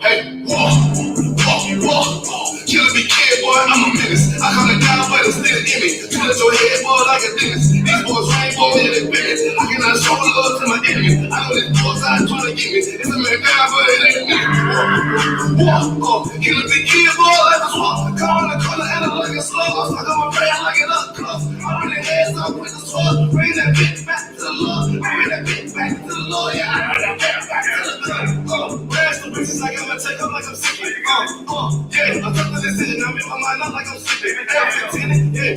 Hey, walk. Killer be kid, boy, I'm a menace. I come it down, but it's still in me. Too at your head, boy, like a dentist. These boys rainbow in the business. I cannot show love to my enemy. I know this boy's out trying to get me. It's a man down, but it ain't me. Walk. Killer be kid, boy, like a swamp. Come on the corner and I'm like a slug. I'm stuck on my brain like an up cuff. I bring the heads up with the sword. Bring that bitch back to the Lord. Bring that bitch back to the Lord. Yeah, I bring that bitch back to the Lord. Rash the bitches like I'm gonna take up like I'm sick. Yeah, I'm talking decision. I'm in my mind, not like I'm sleeping. Yeah,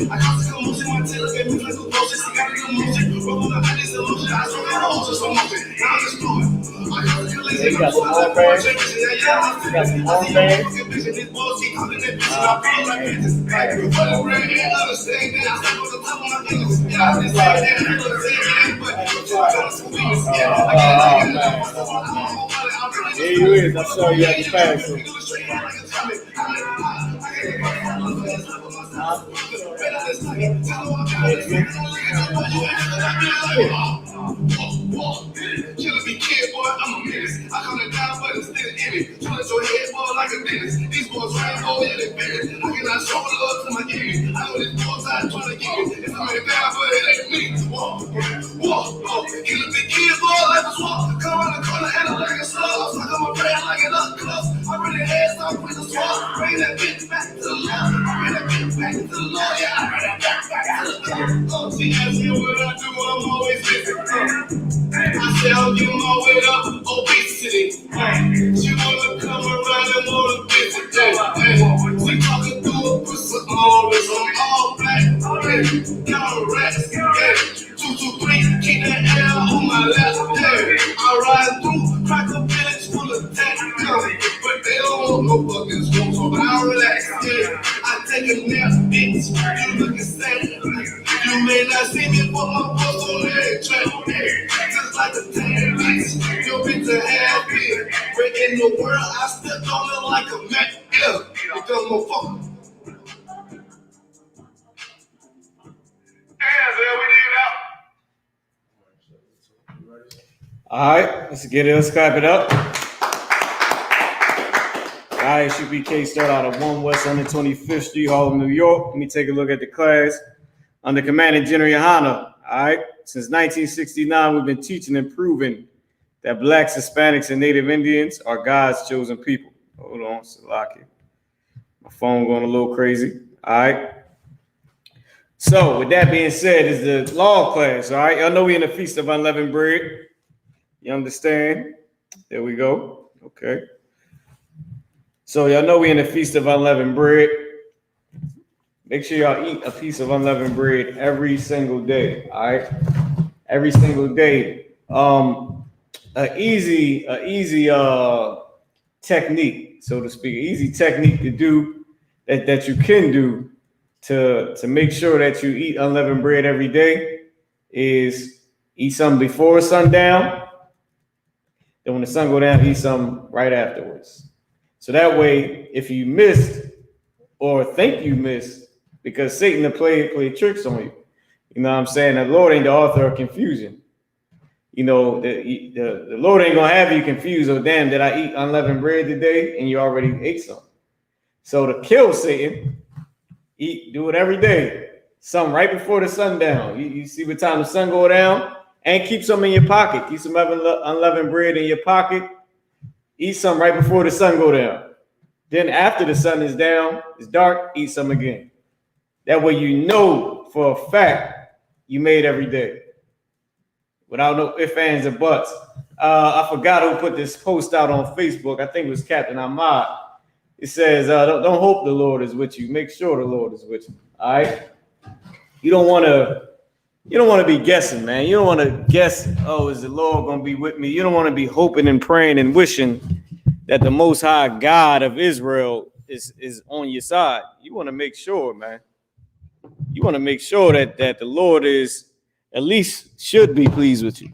I got to motion. My tailor gave me like a motion. She got a new motion. Roll on the highest emotion. I swear to God, just some motion. Now I'm just doing. I got to kill it. You got some more bags? You got some more bags? This bullshit, I'm in that bitch. I feel like bitches. Like, what a brand new understand that. I step on the top of my business. Yeah, I just say that. I understand that. But I'm trying to squeeze. Yeah, I can't get it. Here you is. I saw you at the pass. Killer be kid, boy, I'm a menace. I come it down, but it's still in me. Trying to your head, boy, like a dentist. These boys rainbow in the business. I cannot show love to my enemy. I know this boy's out trying to get me. It's coming down, but it ain't me. Walk. Killer be kid, boy, like a swamp. Come on the corner and I'm like a slug. I'm stuck on my brain like an up cuff. I bring the heads up with the swamp. Bring that bitch back to the Lord. Bring that bitch back to the Lord. Yeah, I bring that bitch back to the Lord. She asks me what I do, I'm always busy. I say I'm getting my weight up, obesity. She wanna come around and wanna visit. We talking through a pussy on this, I'm all black. Count rats, 2, 2, 3, keep that air on my lap. I ride through, crack a village full of tech. But they don't want no fucking smoke, so I relax. I take a nap, bitch. You looking sad. You may not see me, but my boss on that track. Just like a tan bitch, your bitch a happy. But in the world, I stepped on it like a Mac. You dumb motherfucker. All right, let's get it. Let's clap it up. All right, Isupk start out of 1 West 125th Street, Harlem, New York. Let me take a look at the class. Under Commanding General Yohana. All right, since 1969, we've been teaching and proving that Blacks, Hispanics, and Native Indians are God's chosen people. Hold on, Salaki. My phone going a little crazy. All right. So, with that being said, is the law class. All right, y'all know we in the Feast of Unleavened Bread. You understand? There we go. Okay. So, y'all know we in the Feast of Unleavened Bread. Make sure y'all eat a piece of unleavened bread every single day. All right, every single day. A easy technique, so to speak, easy technique to do that you can do to make sure that you eat unleavened bread every day is eat some before sundown. Then when the sun go down, eat some right afterwards. So that way, if you missed or think you missed, because Satan will play tricks on you. You know what I'm saying? The Lord ain't the author of confusion. You know, the Lord ain't gonna have you confused. Oh, damn, did I eat unleavened bread today? And you already ate some. So to kill Satan, do it every day. Some right before the sundown. You see what time the sun go down, and keep some in your pocket. Keep some unleavened bread in your pocket. Eat some right before the sun go down. Then after the sun is down, it's dark, eat some again. That way you know for a fact you made every day. Without no ifs, ands, or buts. I forgot who put this post out on Facebook. I think it was Captain Ahmad. It says, don't hope the Lord is with you. Make sure the Lord is with you. All right? You don't want to be guessing, man. You don't want to guess, oh, is the Lord going to be with me? You don't want to be hoping and praying and wishing that the Most High God of Israel is on your side. You want to make sure, man. You want to make sure that the Lord is at least should be pleased with you.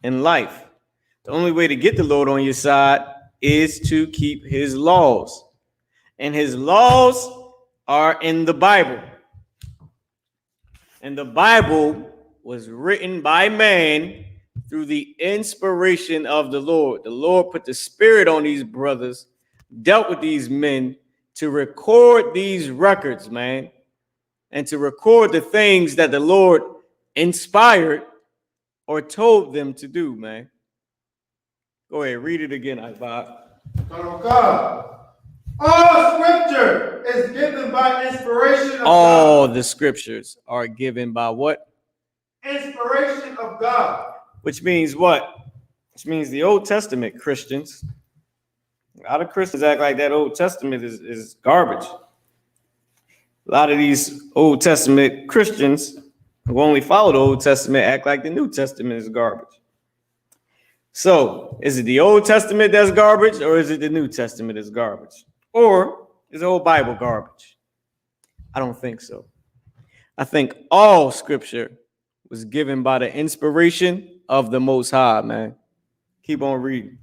in life. The only way to get the Lord on your side is to keep his laws. And his laws are in the Bible. And the Bible was written by man through the inspiration of the Lord. The Lord put the spirit on these brothers, dealt with these men to record these records, man, and to record the things that the Lord inspired or told them to do, man. Go ahead, read it again, Isupk. All scripture is given by inspiration of All God. the scriptures are given by what? Inspiration of God. Which means what? Which means the Old Testament Christians. A lot of Christians act like that Old Testament is garbage. A lot of these Old Testament Christians who only follow the Old Testament act like the New Testament is garbage. So, is it the Old Testament that's garbage, or is it the New Testament that's garbage? Or is the whole Bible garbage? I don't think so. I think all scripture was given by the inspiration of the Most High, man. Keep on reading.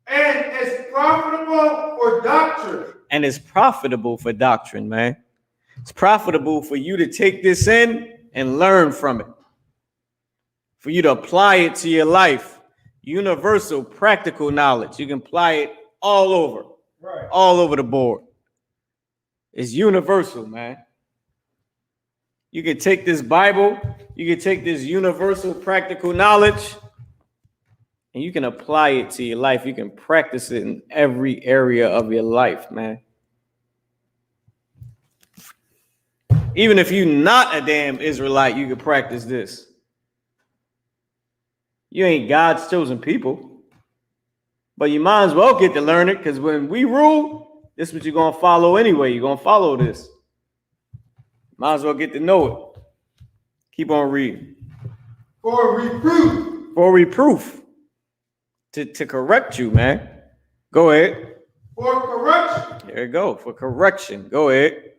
And it's profitable for doctrine. And it's profitable for doctrine, man. It's profitable for you to take this in and learn from it. For you to apply it to your life. Universal, practical knowledge. You can apply it all over. Right. All over the board. It's universal, man. You can take this Bible, you can take this universal practical knowledge, and you can apply it to your life. You can practice it in every area of your life, man. Even if you're not a damn Israelite, you can practice this. You ain't God's chosen people. But you might as well get to learn it, because when we rule, this is what you're going to follow anyway. You're going to follow this. Might as well get to know it. Keep on reading. For reproof. For reproof. To correct you, man. Go ahead. For correction. There you go. For correction. Go ahead.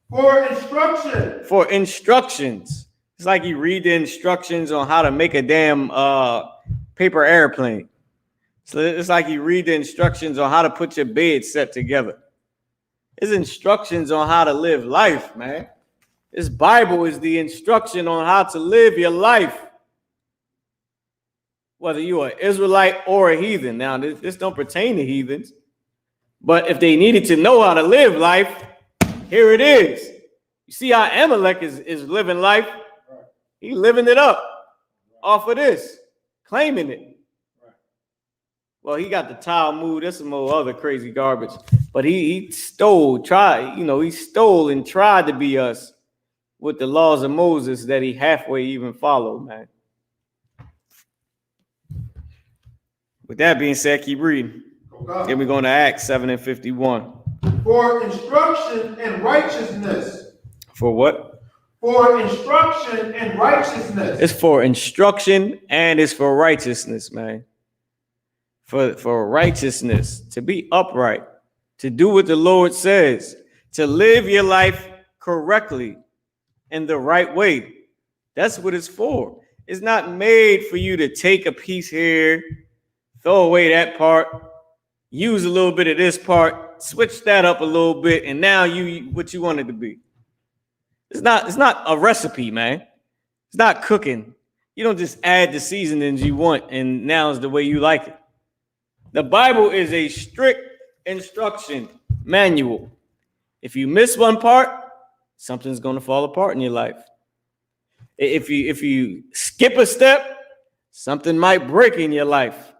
For instruction. For instructions. It's like you read the instructions on how to make a damn paper airplane. So it's like you read the instructions on how to put your bed set together. It's instructions on how to live life, man. This Bible is the instruction on how to live your life. Whether you're an Israelite or a heathen. Now, this don't pertain to heathens. But if they needed to know how to live life, here it is. You see how Amalek is living life? He living it up off of this, claiming it. Well, he got the Talmud. That's some more other crazy garbage. But he stole and tried to be us with the laws of Moses that he halfway even followed, man. With that being said, keep reading. Okay. Then we're going to Acts 7:51. For instruction and righteousness. For what? For instruction and righteousness. It's for instruction and it's for righteousness, man. For righteousness, to be upright, to do what the Lord says, to live your life correctly in the right way. That's what it's for. It's not made for you to take a piece here, throw away that part, use a little bit of this part, switch that up a little bit, and now you what you want it to be. It's not a recipe, man. It's not cooking. You don't just add the seasonings you want, and now is the way you like it. The Bible is a strict instruction manual. If you miss one part, something's going to fall apart in your life. If you skip a step, something might break in your life.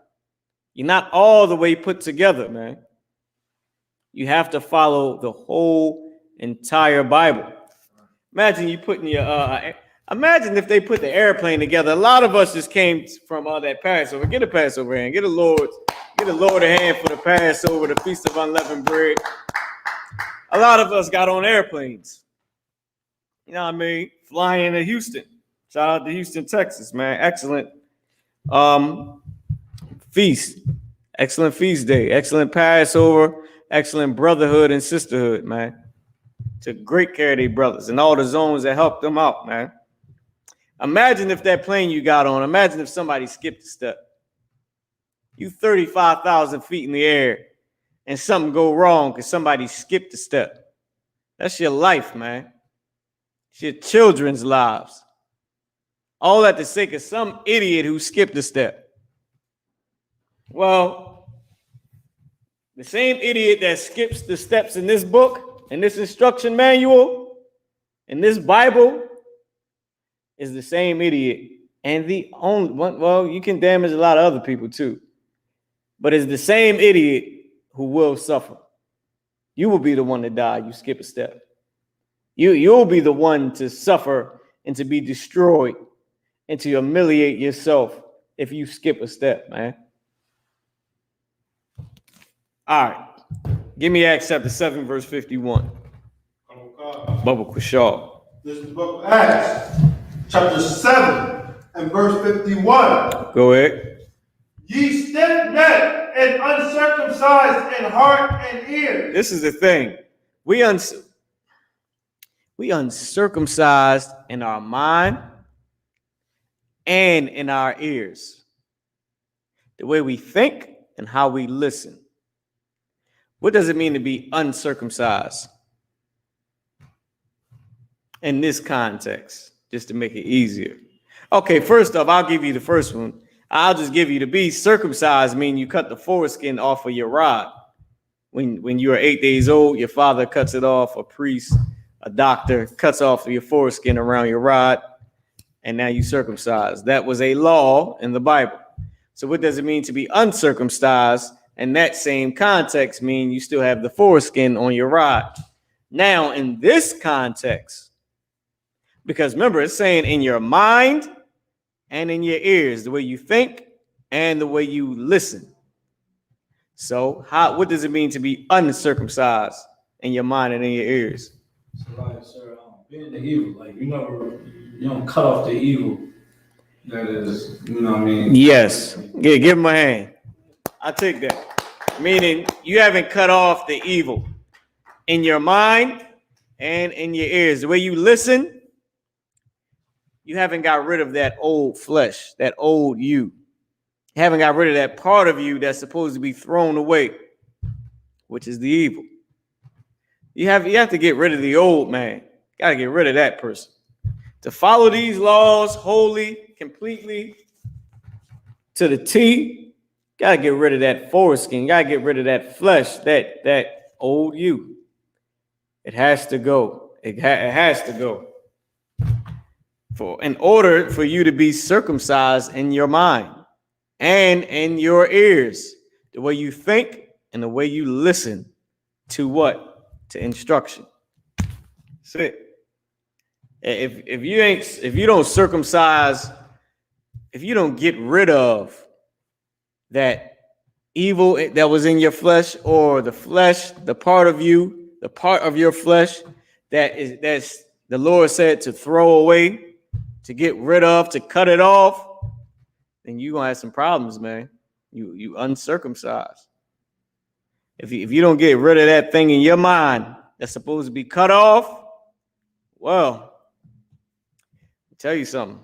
You're not all the way put together, man. You have to follow the whole entire Bible. Imagine you putting imagine if they put the airplane together. A lot of us just came from that Passover. Get a Passover hand. Get a Lord a hand for the Passover, the Feast of Unleavened Bread. A lot of us got on airplanes. You know what I mean? Flying to Houston. Shout out to Houston, Texas, man. Excellent feast. Excellent feast day. Excellent Passover. Excellent brotherhood and sisterhood, man. Took great care of their brothers and all the zones that helped them out, man. Imagine if that plane you got on, imagine if somebody skipped a step. You 35,000 feet in the air and something go wrong because somebody skipped a step. That's your life, man. It's your children's lives. All that to sake of some idiot who skipped a step. Well, the same idiot that skips the steps in this book, in this instruction manual, in this Bible, is the same idiot. And the only one, well, you can damage a lot of other people too, but it's the same idiot who will suffer. You will be the one to die. You skip a step. You'll be the one to suffer and to be destroyed and to humiliate yourself if you skip a step, man. All right. Give me Acts chapter 7, verse 51. Bubba Quashaw. This is the book of Acts, chapter 7 and verse 51. Go ahead. Ye stiff-necked and uncircumcised in heart and ear. This is the thing. We uncircumcised in our mind and in our ears. The way we think and how we listen. What does it mean to be uncircumcised? In this context, just to make it easier. Okay, first off, I'll give you the first one. I'll just give you to be circumcised, mean you cut the foreskin off of your rod. When you are 8 days old, your father cuts it off, a priest, a doctor cuts off your foreskin around your rod, and now you circumcised. That was a law in the Bible. So what does it mean to be uncircumcised? In that same context, mean you still have the foreskin on your rod. Now, in this context, because remember, it's saying in your mind and in your ears, the way you think and the way you listen. So what does it mean to be uncircumcised in your mind and in your ears? So like, sir, being the evil, like you don't cut off the evil. That is, you know what I mean? Yes. Yeah, give him a hand. I take that. Meaning you haven't cut off the evil in your mind and in your ears. The way you listen, you haven't got rid of that old flesh, that old you. You haven't got rid of that part of you that's supposed to be thrown away, which is the evil. You have to get rid of the old man. Got to get rid of that person. To follow these laws wholly, completely, to the T, got to get rid of that foreskin. Got to get rid of that flesh, that old you. It has to go. It has to go. In order for you to be circumcised in your mind and in your ears, the way you think and the way you listen to what? To instruction. That's it. If you don't circumcise, if you don't get rid of that evil that was in your flesh, or the flesh, the part of you, the part of your flesh that's the Lord said to throw away, to get rid of, to cut it off, then you're gonna have some problems, man. You uncircumcised. If you don't get rid of that thing in your mind that's supposed to be cut off, well, I'll tell you something.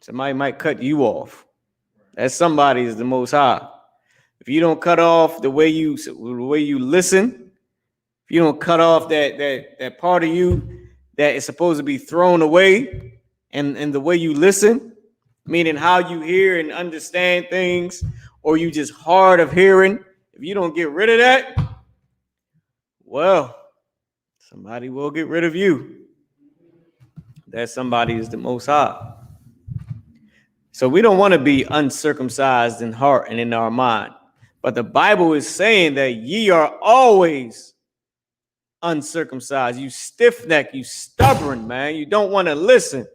Somebody might cut you off. That somebody is the Most High. If you don't cut off the way you listen, if you don't cut off that part of you that is supposed to be thrown away, and the way you listen, meaning how you hear and understand things, or you just hard of hearing, if you don't get rid of that, well, somebody will get rid of you. That somebody is the Most High. So we don't want to be uncircumcised in heart and in our mind. But the Bible is saying that ye are always uncircumcised. You stiff-necked, you stubborn, man. You don't want to listen.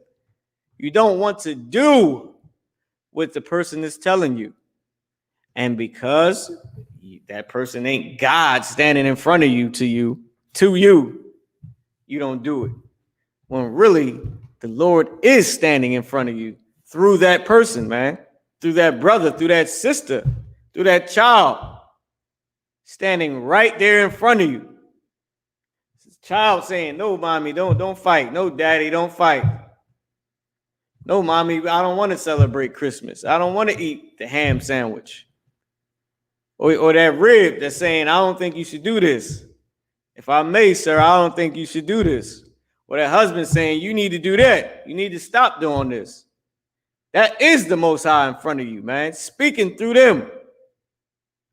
You don't want to do what the person is telling you. And because that person ain't God standing in front of you, you don't do it. When really the Lord is standing in front of you through that person, man, through that brother, through that sister, through that child, standing right there in front of you. Child saying, no, mommy, don't fight. No, daddy, don't fight. No, mommy, I don't want to celebrate Christmas. I don't want to eat the ham sandwich. Or that rib that's saying, I don't think you should do this. If I may, sir, I don't think you should do this. Or that husband saying, you need to do that. You need to stop doing this. That is the Most High in front of you, man, speaking through them.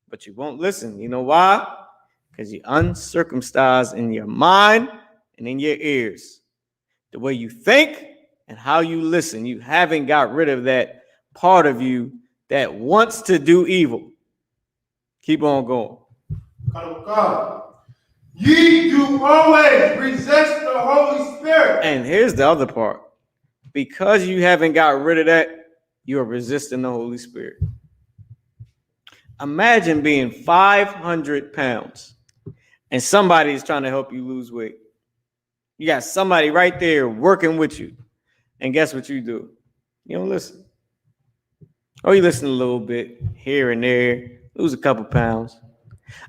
But you won't listen. You know why? Because you're uncircumcised in your mind and in your ears. The way you think and how you listen. You haven't got rid of that part of you that wants to do evil. Keep on going. Ye do always resist the Holy Spirit. And here's the other part. Because you haven't got rid of that, you are resisting the Holy Spirit. Imagine being 500 pounds and somebody is trying to help you lose weight. You got somebody right there working with you. And guess what you do? You don't listen. Or you listen a little bit here and there, lose a couple pounds.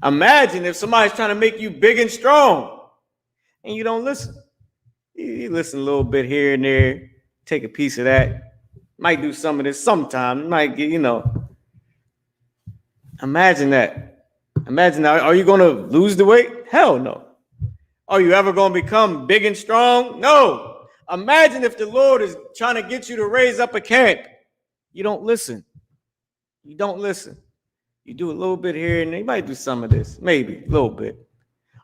Imagine if somebody's trying to make you big and strong and you don't listen. You listen a little bit here and there, take a piece of that. Might do some of this sometime. Might get, Imagine that. Imagine that. Are you going to lose the weight? Hell no. Are you ever going to become big and strong? No. Imagine if the Lord is trying to get you to raise up a camp. You don't listen. You don't listen. You do a little bit here and there. You might do some of this. Maybe a little bit.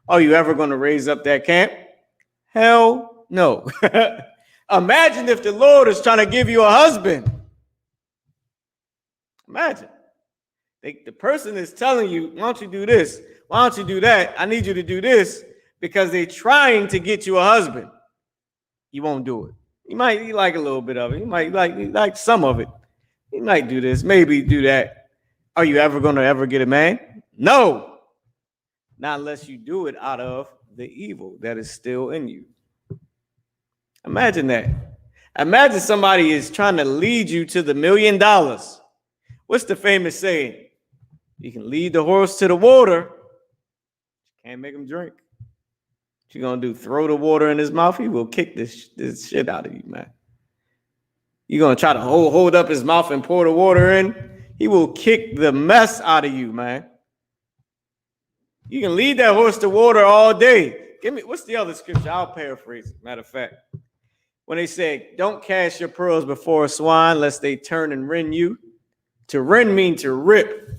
Are you ever going to raise up that camp? Hell no. Imagine if the Lord is trying to give you a husband. Imagine. The person is telling you, why don't you do this? Why don't you do that? I need you to do this because they're trying to get you a husband. You won't do it. You like a little bit of it. You might like some of it. You might do this, maybe do that. Are you ever going to ever get a man? No. Not unless you do it out of the evil that is still in you. Imagine that. Imagine somebody is trying to lead you to the $1 million. What's the famous saying? You can lead the horse to the water. You can't make him drink. What you gonna do? Throw the water in his mouth? He will kick this shit out of you, man. You gonna try to hold up his mouth and pour the water in? He will kick the mess out of you, man. You can lead that horse to water all day. What's the other scripture? I'll paraphrase it. Matter of fact, when they say, don't cast your pearls before a swine, lest they turn and rend you. To rend means to rip.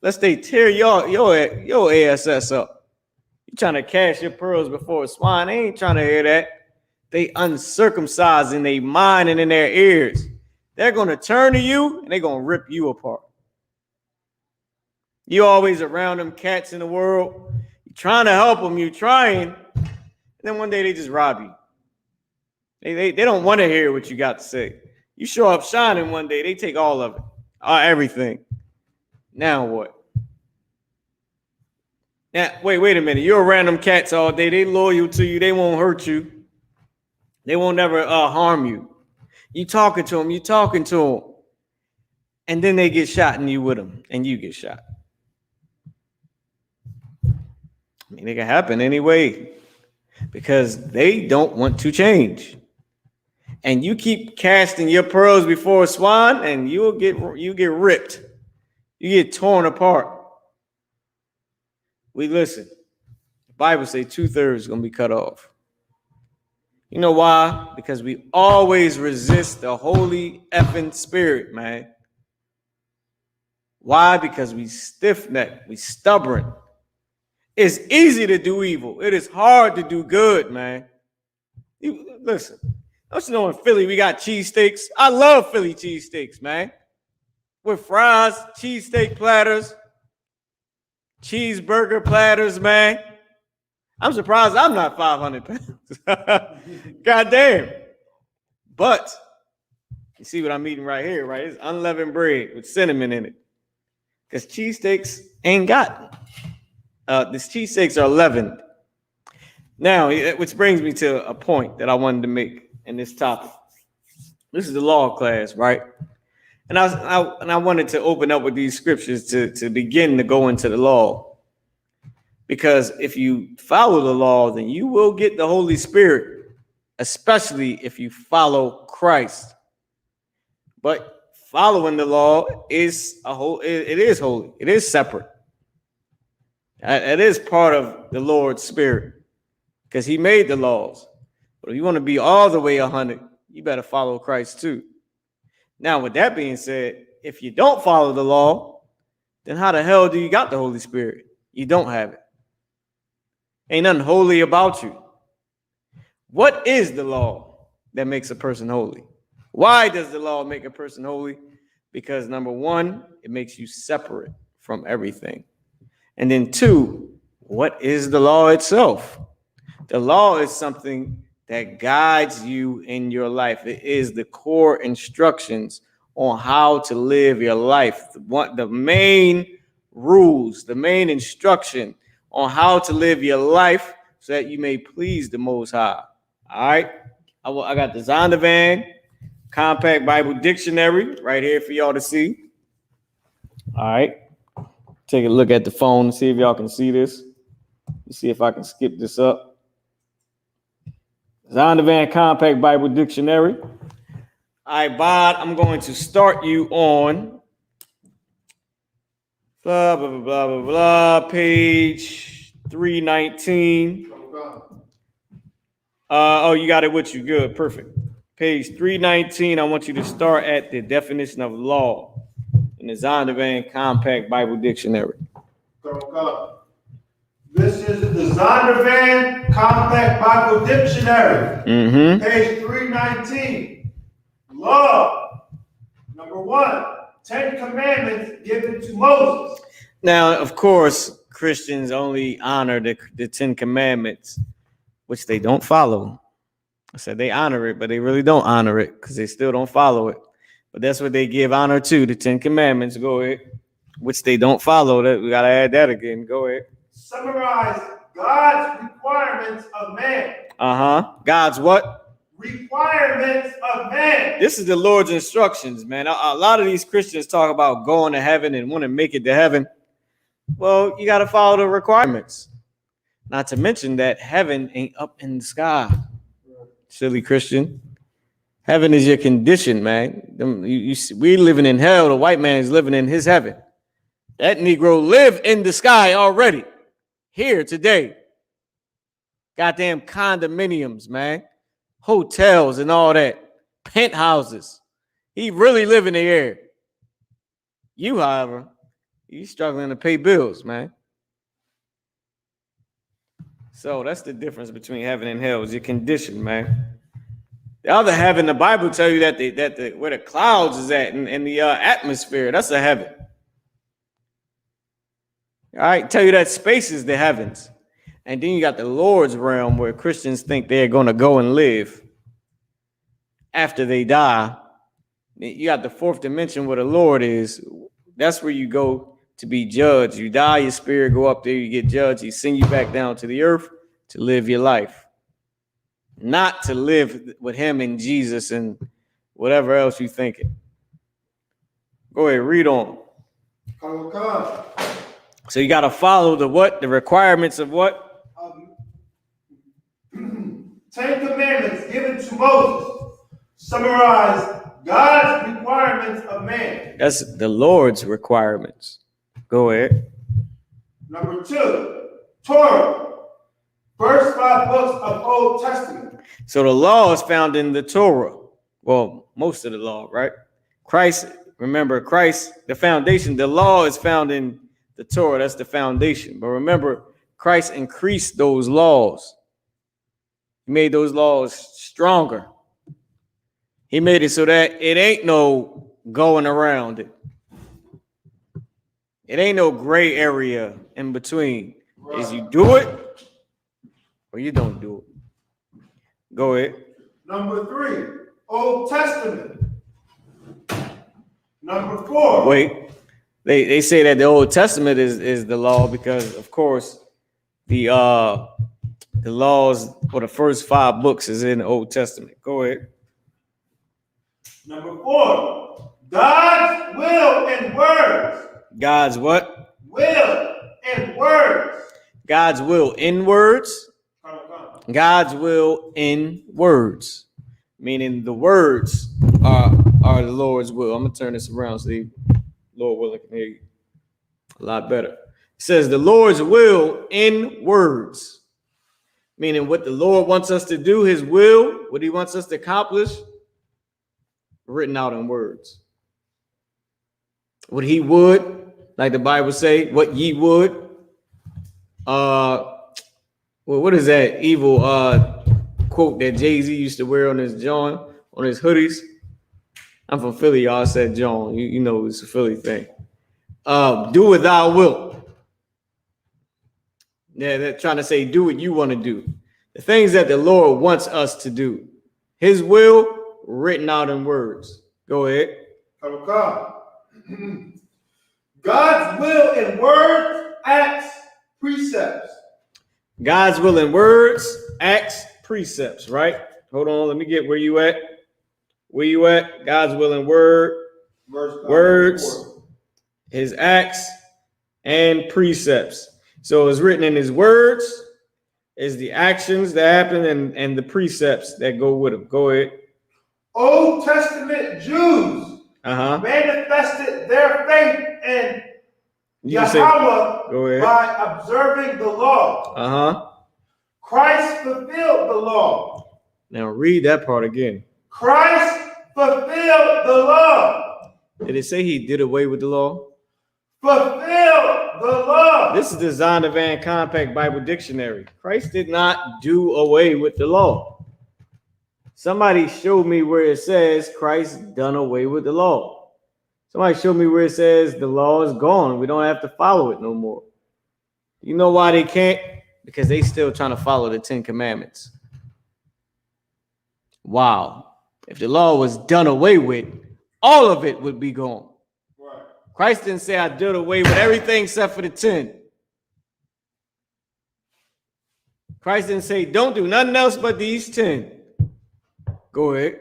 Lest they tear your ass up. You trying to cast your pearls before a swine. They ain't trying to hear that. They uncircumcised in their mind and in their ears. They're going to turn to you and they're going to rip you apart. You always around them cats in the world. You're trying to help them. You're trying. And then one day they just rob you. They don't want to hear what you got to say. You show up shining one day. They take all of it. Everything. Now what? Now, wait a minute. You're around them cats all day. They loyal to you. They won't hurt you. They won't never harm you. You talking to them. And then they get shot and you with them. And you get shot. I mean, it can happen anyway. Because they don't want to change. And you keep casting your pearls before a swine and you get ripped. You get torn apart. Listen. The Bible says 2/3 is going to be cut off. You know why? Because we always resist the Holy effing Spirit, man. Why? Because we stiff-necked. We stubborn. It's easy to do evil. It is hard to do good, man. Listen. Don't you know in Philly we got cheesesteaks? I love Philly cheesesteaks, man. With fries, cheesesteak platters, cheeseburger platters, man. I'm surprised I'm not 500 pounds. God damn. But you see what I'm eating right here, right? It's unleavened bread with cinnamon in it. Because cheesesteaks ain't got these cheesesteaks are leavened. Now, which brings me to a point that I wanted to make in this topic. This is the law class, right? And I wanted to open up with these scriptures to begin to go into the law. Because if you follow the law, then you will get the Holy Spirit, especially if you follow Christ. But following the law is it is holy. It is separate. It is part of the Lord's spirit because he made the laws. But if you want to be all the way 100, you better follow Christ too. Now, with that being said, if you don't follow the law, then how the hell do you got the Holy Spirit? You don't have it. Ain't nothing holy about you. What is the law that makes a person holy? Why does the law make a person holy? Because number one, it makes you separate from everything. And then two, what is the law itself? The law is something that guides you in your life. It is the core instructions on how to live your life. The main rules, the main instruction on how to live your life so that you may please the Most High. All right. I got the Zondervan Compact Bible Dictionary right here for y'all to see. All right. Take a look at the phone and see if y'all can see this. Let's see if I can skip this up. Zondervan Compact Bible Dictionary. All right, Bod, I'm going to start you on blah, blah, blah, blah, blah, page 319. Oh, you got it with you. Good. Perfect. Page 319. I want you to start at the definition of law in the Zondervan Compact Bible Dictionary. This is the Zondervan Compact Bible Dictionary. Page 319. Law. Number 1. 10 Commandments given to Moses. Now, of course, Christians only honor the 10 Commandments, which they don't follow. I said they honor it, but they really don't honor it because they still don't follow it. But that's what they give honor to, the 10 Commandments. Go ahead. Which they don't follow. That we got to add that again. Go ahead. Summarize God's requirements of man. God's what? Requirements of man. This is the Lord's instructions, man. A lot of these Christians talk about going to heaven and want to make it to heaven. Well, you got to follow the requirements. Not to mention that heaven ain't up in the sky. Silly Christian. Heaven is your condition, man. We living in hell. The white man is living in his heaven. That Negro live in the sky already. Here today. Goddamn condominiums, man. Hotels and all that. Penthouses. He really live in the air. You, however, you struggling to pay bills, man. So that's the difference between heaven and hell is your condition, man. The other heaven, the Bible tell you that where the clouds is at and the atmosphere, that's a heaven. All right, tell you that space is the heavens. And then you got the Lord's realm where Christians think they're going to go and live after they die. You got the fourth dimension where the Lord is. That's where you go to be judged. You die, your spirit go up there, you get judged. He send you back down to the earth to live your life. Not to live with him and Jesus and whatever else you thinking. Go ahead, read on. So you got to follow the what? The requirements of what? 10 Commandments given to Moses. Summarize God's requirements of man. That's the Lord's requirements. Go ahead. Number 2, Torah. First 5 books of Old Testament. So the law is found in the Torah. Well, most of the law, right? Christ, remember, Christ, the foundation, the law is found in the Torah. That's the foundation. But remember, Christ increased those laws. He made those laws stronger. He made it so that it ain't no going around it. It ain't no gray area in between. Right. Is you do it or you don't do it. Go ahead. Number 3, Old Testament. Number 4. Wait. They say that the Old Testament is the law because, of course, the laws for the first 5 books is in the Old Testament. Go ahead. Number 4, God's will and words. God's what? Will and words. God's will in words. God's will in words, meaning the words are the Lord's will. I'm gonna turn this around so the Lord willing can hear you a lot better. It says the Lord's will in words, meaning what the Lord wants us to do, his will, what he wants us to accomplish, written out in words. What he would, like the Bible say, what ye would. What is that evil quote that Jay-Z used to wear on his John, on his hoodies? I'm from Philly, y'all. I said John. You know it's a Philly thing. Do what thou wilt. Yeah, they're trying to say do what you want to do. The things that the Lord wants us to do. His will written out in words. Go ahead. God's will in words, acts, precepts. God's will in words, acts, precepts, right? Hold on, let me get where you at. Where you at? God's will in words, his acts, and precepts. So it's written in his words, is the actions that happen and the precepts that go with them. Go ahead. Old Testament Jews manifested their faith in Yahweh by observing the law. Christ fulfilled the law. Now read that part again. Christ fulfilled the law. Did it say he did away with the law? Fulfilled the law. This is the Zondervan Compact Bible Dictionary. Christ did not do away with the law. Somebody showed me where it says Christ done away with the law. Somebody showed me where it says the law is gone. We don't have to follow it no more. You know why they can't? Because they still trying to follow the 10 Commandments. Wow. If the law was done away with, all of it would be gone. Right. Christ didn't say I did away with everything except for the 10. Christ didn't say don't do nothing else but these 10. Go ahead.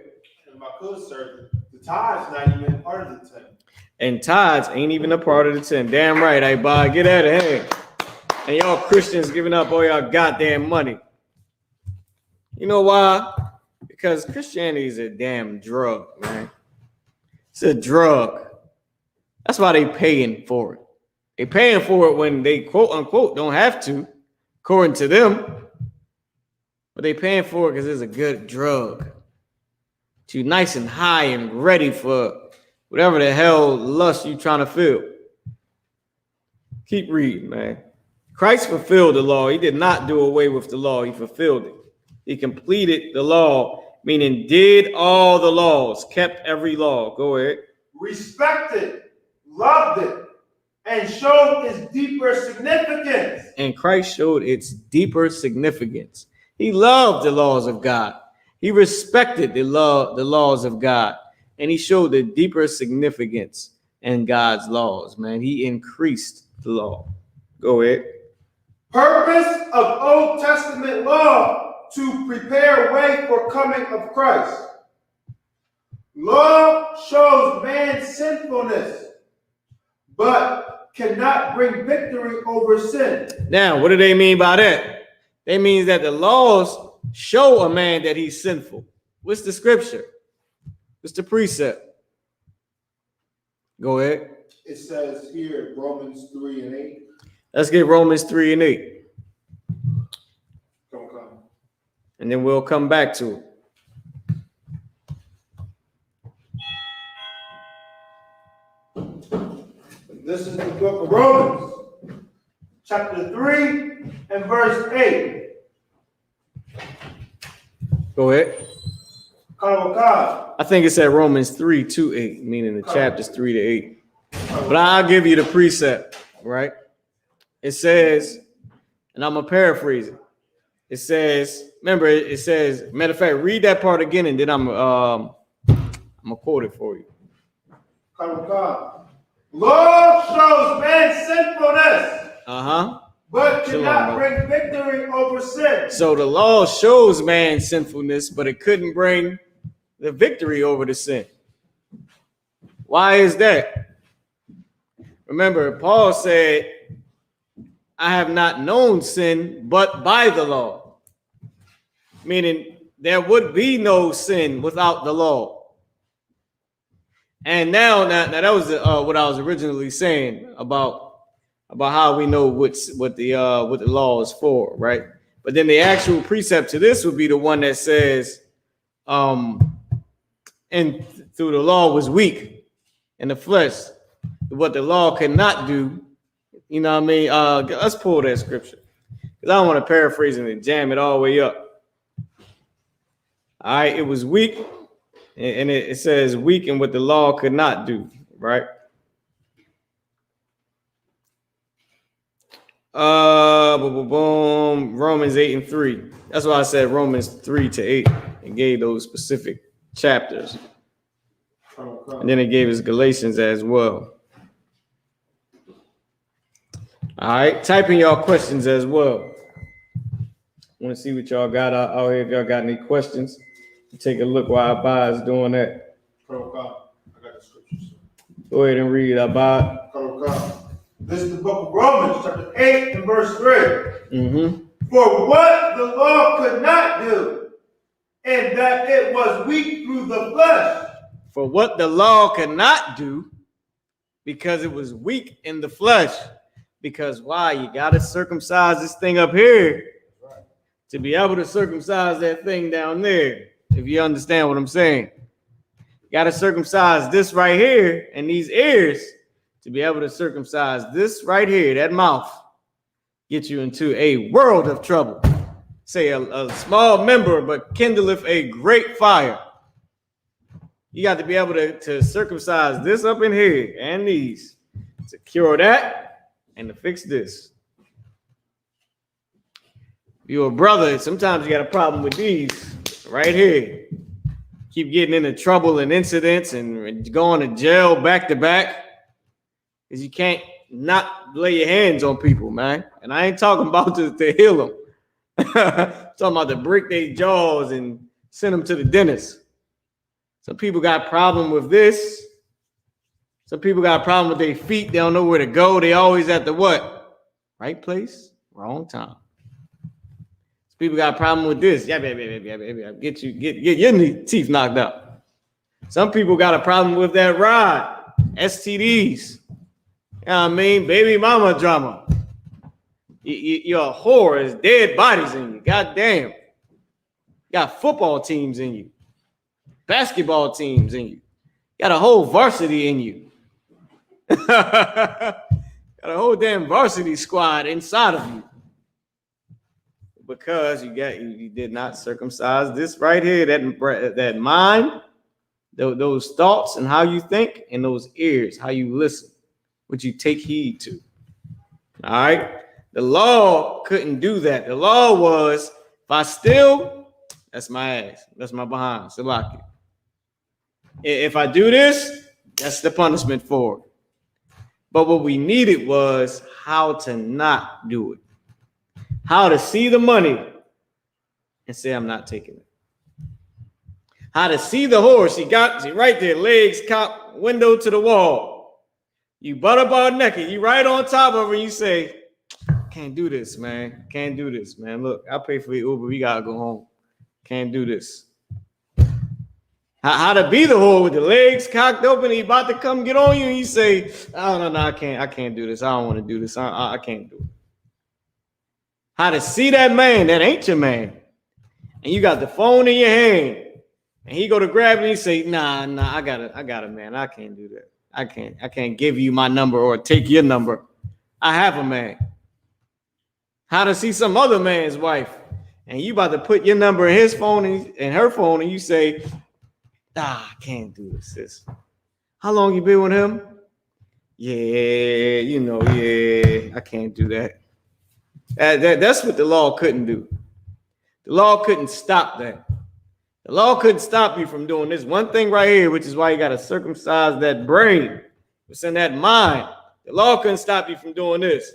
My good sir, the tithes not even part of the 10. And tithes ain't even a part of the 10. Damn right, hey, Bob, get out of here. And y'all Christians giving up all y'all goddamn money. You know why? Because Christianity is a damn drug, man. It's a drug. That's why they paying for it. They paying for it when they quote unquote don't have to, according to them. But they paying for it because it's a good drug. You nice and high and ready for whatever the hell lust you trying to feel. Keep reading, man. Christ fulfilled the law. He did not do away with the law. He fulfilled it. He completed the law, meaning did all the laws, kept every law. Go ahead. Respected, loved it, and showed its deeper significance. And Christ showed its deeper significance. He loved the laws of God. He respected the laws of God, and he showed the deeper significance in God's laws, man. He increased the law. Go ahead. Purpose of Old Testament law to prepare way for coming of Christ. Law shows man's sinfulness, but cannot bring victory over sin. Now, what do they mean by that? They mean that the laws show a man that he's sinful. What's the scripture? What's the precept? Go ahead. It says here, Romans 3 and 8. Let's get Romans 3 and 8. Come. And then we'll come back to it. This is the book of Romans, chapter 3 and verse 8. Go ahead. I think it said Romans 3 to 8, meaning the chapters 3 to 8. But I'll give you the precept, right? It says, and I'm going to paraphrase it. It says, remember, it says, matter of fact, read that part again, and then I'm going to quote it for you. Law shows man's sinfulness. But cannot bring victory over sin. So the law shows man's sinfulness, but it couldn't bring the victory over the sin. Why is that? Remember, Paul said, I have not known sin but by the law. Meaning there would be no sin without the law. And now that was what I was originally saying about how we know what the law is for, right? But then the actual precept to this would be the one that says, and through the law was weak in the flesh, what the law cannot do. You know what I mean? Let's pull that scripture because I don't want to paraphrase it and jam it all the way up. All right, it was weak, and it says weak in what the law could not do, right? Boom. Romans 8:3. That's why I said Romans 3-8 and gave those specific chapters. And then it gave us Galatians as well. All right, type in y'all questions as well. I want to see what y'all got out here. If y'all got any questions, take a look while Abba is doing that. I got the scriptures. Go ahead and read, Abba. This is the book of Romans, chapter 8 and verse 3. Mm-hmm. For what the law could not do, and that it was weak through the flesh. For what the law could not do, because it was weak in the flesh. Because why? You got to circumcise this thing up here to be able to circumcise that thing down there. If you understand what I'm saying. You got to circumcise this right here and these ears to be able to circumcise this right here, that mouth. Get you into a world of trouble. Say a small member, but kindleth a great fire. You got to be able to circumcise this up in here and these to cure that and to fix this. If you're a brother, sometimes you got a problem with these right here. Keep getting into trouble and incidents and going to jail back to back because you can't not lay your hands on people, man. And I ain't talking about to heal them. I'm talking about to break their jaws and send them to the dentist. Some people got a problem with this. Some people got a problem with their feet. They don't know where to go. They always at the what? Right place, wrong time. Some people got a problem with this. Yeah. Get your teeth knocked out. Some people got a problem with that ride. STDs. You know what I mean? Baby mama drama. You're a whore. There's dead bodies in you. God damn. You got football teams in you. Basketball teams in you. Got a whole varsity in you. Got a whole damn varsity squad inside of you. Because you did not circumcise this right here, that mind, those thoughts and how you think, and those ears, how you listen, what you take heed to. All right. The law couldn't do that. The law was, if I steal, that's my ass. That's my behind. Salaki. If I do this, that's the punishment for it. But what we needed was how to not do it. How to see the money and say, I'm not taking it. How to see the horse. She right there, legs cocked, window to the wall. You butt up all naked. You right on top of her and you say, can't do this, man. Can't do this, man. Look, I'll pay for your Uber. We got to go home. Can't do this. How to be the whore with the legs cocked open, he about to come get on you, and you say, oh, no, I can't do this. I don't want to do this. I can't do it. How to see that man that ain't your man. And you got the phone in your hand. And he go to grab it and he say, nah, I got it, man. I can't do that. I can't give you my number or take your number. I have a man. How to see some other man's wife. And you about to put your number in his phone and her phone, and you say, I can't do this, sis. How long you been with him? Yeah, I can't do that. That's what the law couldn't do. The law couldn't stop that. The law couldn't stop you from doing this one thing right here, which is why you got to circumcise that brain. What's in that mind. The law couldn't stop you from doing this.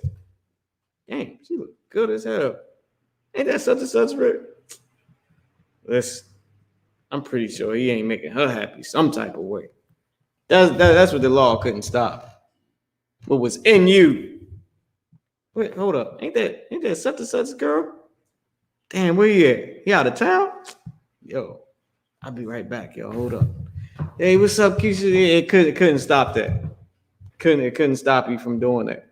Dang, she look good as hell. Ain't that such and such, Rick? Listen, I'm pretty sure he ain't making her happy some type of way. That's what the law couldn't stop. What was in you. Wait, hold up. Ain't that such and such girl? Damn, where he at? He out of town? Yo, I'll be right back, yo. Hold up. Hey, what's up, Keisha? It couldn't stop that. It couldn't stop you from doing that.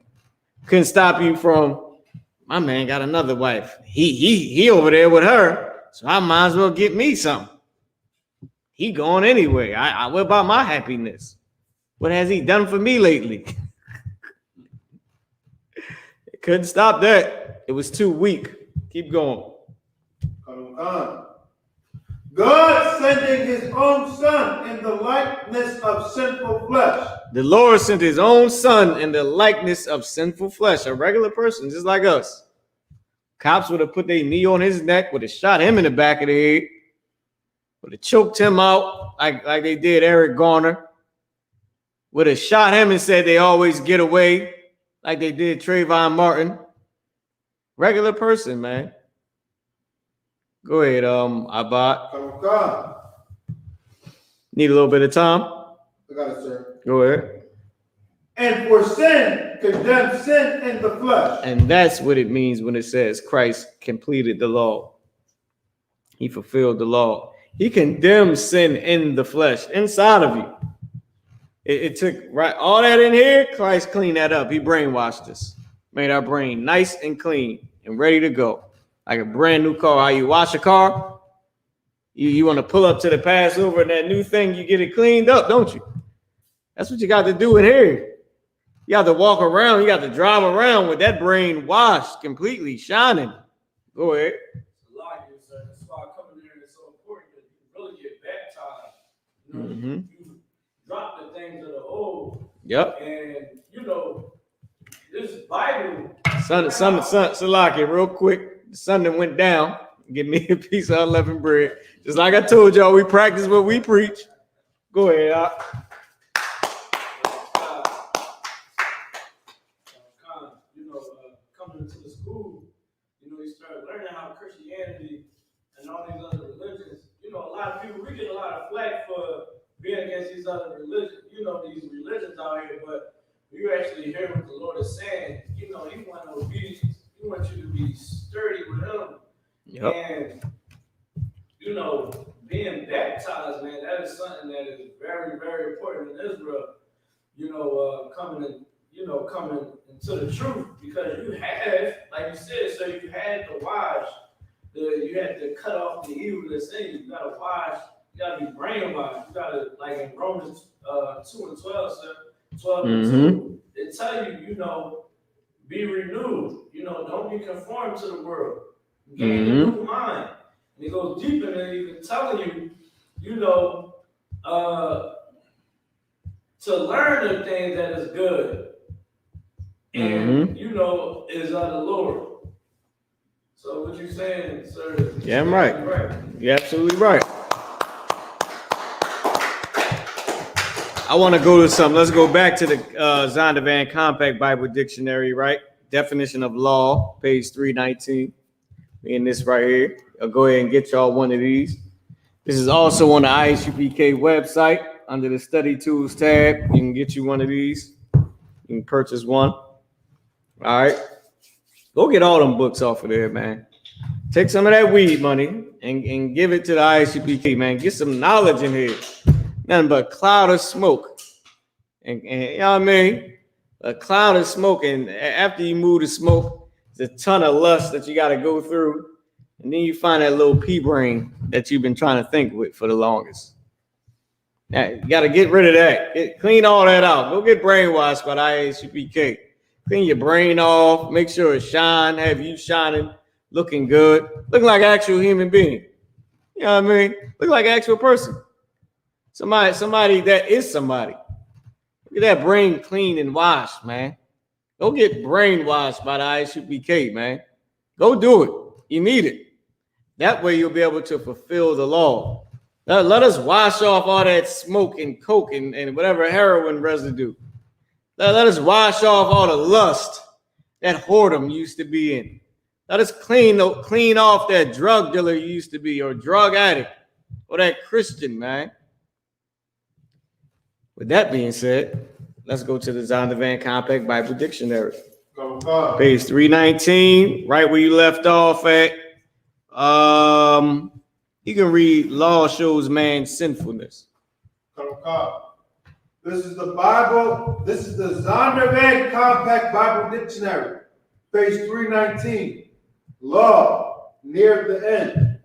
Couldn't stop you from, my man got another wife. He over there with her, so I might as well get me something. He going anyway. What about my happiness? What has he done for me lately? It couldn't stop that. It was too weak. Keep going. God sending his own son in the likeness of sinful flesh. The Lord sent his own son in the likeness of sinful flesh, a regular person just like us. Cops would have put their knee on his neck, would have shot him in the back of the head, would have choked him out like they did Eric Garner, would have shot him and said they always get away like they did Trayvon Martin. Regular person, man. Go ahead, Abad. Need a little bit of time? I got it, sir. Go ahead. And for sin, condemned sin in the flesh. And that's what it means when it says Christ completed the law. He fulfilled the law. He condemned sin in the flesh, inside of you. It took right all that in here. Christ cleaned that up. He brainwashed us, made our brain nice and clean and ready to go. Like a brand new car. How you wash a car? You want to pull up to the Passover and that new thing, you get it cleaned up, don't you? That's what you got to do in here. You got to walk around. You got to drive around with that brain washed, completely shining. Go ahead. That's why coming here is so important, because you really get baptized. You drop the things of the old. Yep. And this Bible. Salaki, real quick. The sun that went down. Give me a piece of unleavened bread. Just like I told y'all, we practice what we preach. Go ahead, Coming into the school, you start learning how Christianity and all these other religions, a lot of people, we get a lot of flack for being against these other religions, these religions out here, but you actually hear what the Lord is saying, he wants obedience. He wants you to be sturdy with him. Yep. And, being baptized, man, that is something that is very, very important in Israel, coming into the truth, because you have, like you said, so you had to wash, you had to cut off the evil that's in you. You got to wash, you got to be brainwashed. You got to, like in Romans 2 and 12, 12 and 2, it tell you, be renewed. Don't be conformed to the world. Gain a new mind. And it goes deeper than even telling you, to learn the things that is good. And, is of the Lord. So what you saying, sir? Yeah, I'm right. You're absolutely right. I want to go to something. Let's go back to the Zondervan Compact Bible Dictionary, right? Definition of law, page 319. In this right here. I'll go ahead and get y'all one of these. This is also on the ISUPK website under the Study Tools tab. You can get you one of these. You can purchase one. All right. Go get all them books off of there, man. Take some of that weed money and give it to the ISUPK, man. Get some knowledge in here. Nothing but a cloud of smoke. And you know what I mean? A cloud of smoke. And after you move the smoke, there's a ton of lust that you got to go through. And then you find that little pea brain that you've been trying to think with for the longest. Now, you got to get rid of that. Clean all that out. Go get brainwashed by the ISUPK. Clean your brain off. Make sure it shine. Have you shining, looking good. Looking like an actual human being. You know what I mean? Look like an actual person. Somebody that is somebody. Look at that brain clean and washed, man. Go get brainwashed by the ISUPK, man. Go do it. You need it. That way you'll be able to fulfill the law. Let us wash off all that smoke and coke and whatever heroin residue. Let us wash off all the lust that whoredom used to be in. Let us clean off that drug dealer you used to be, or drug addict, or that Christian, man. With that being said, let's go to the Zondervan Compact Bible Dictionary. Page 319, right where you left off at. You can read law shows man's sinfulness. This is the Bible. This is the Zondervan Compact Bible Dictionary, page 319. Law, near the end.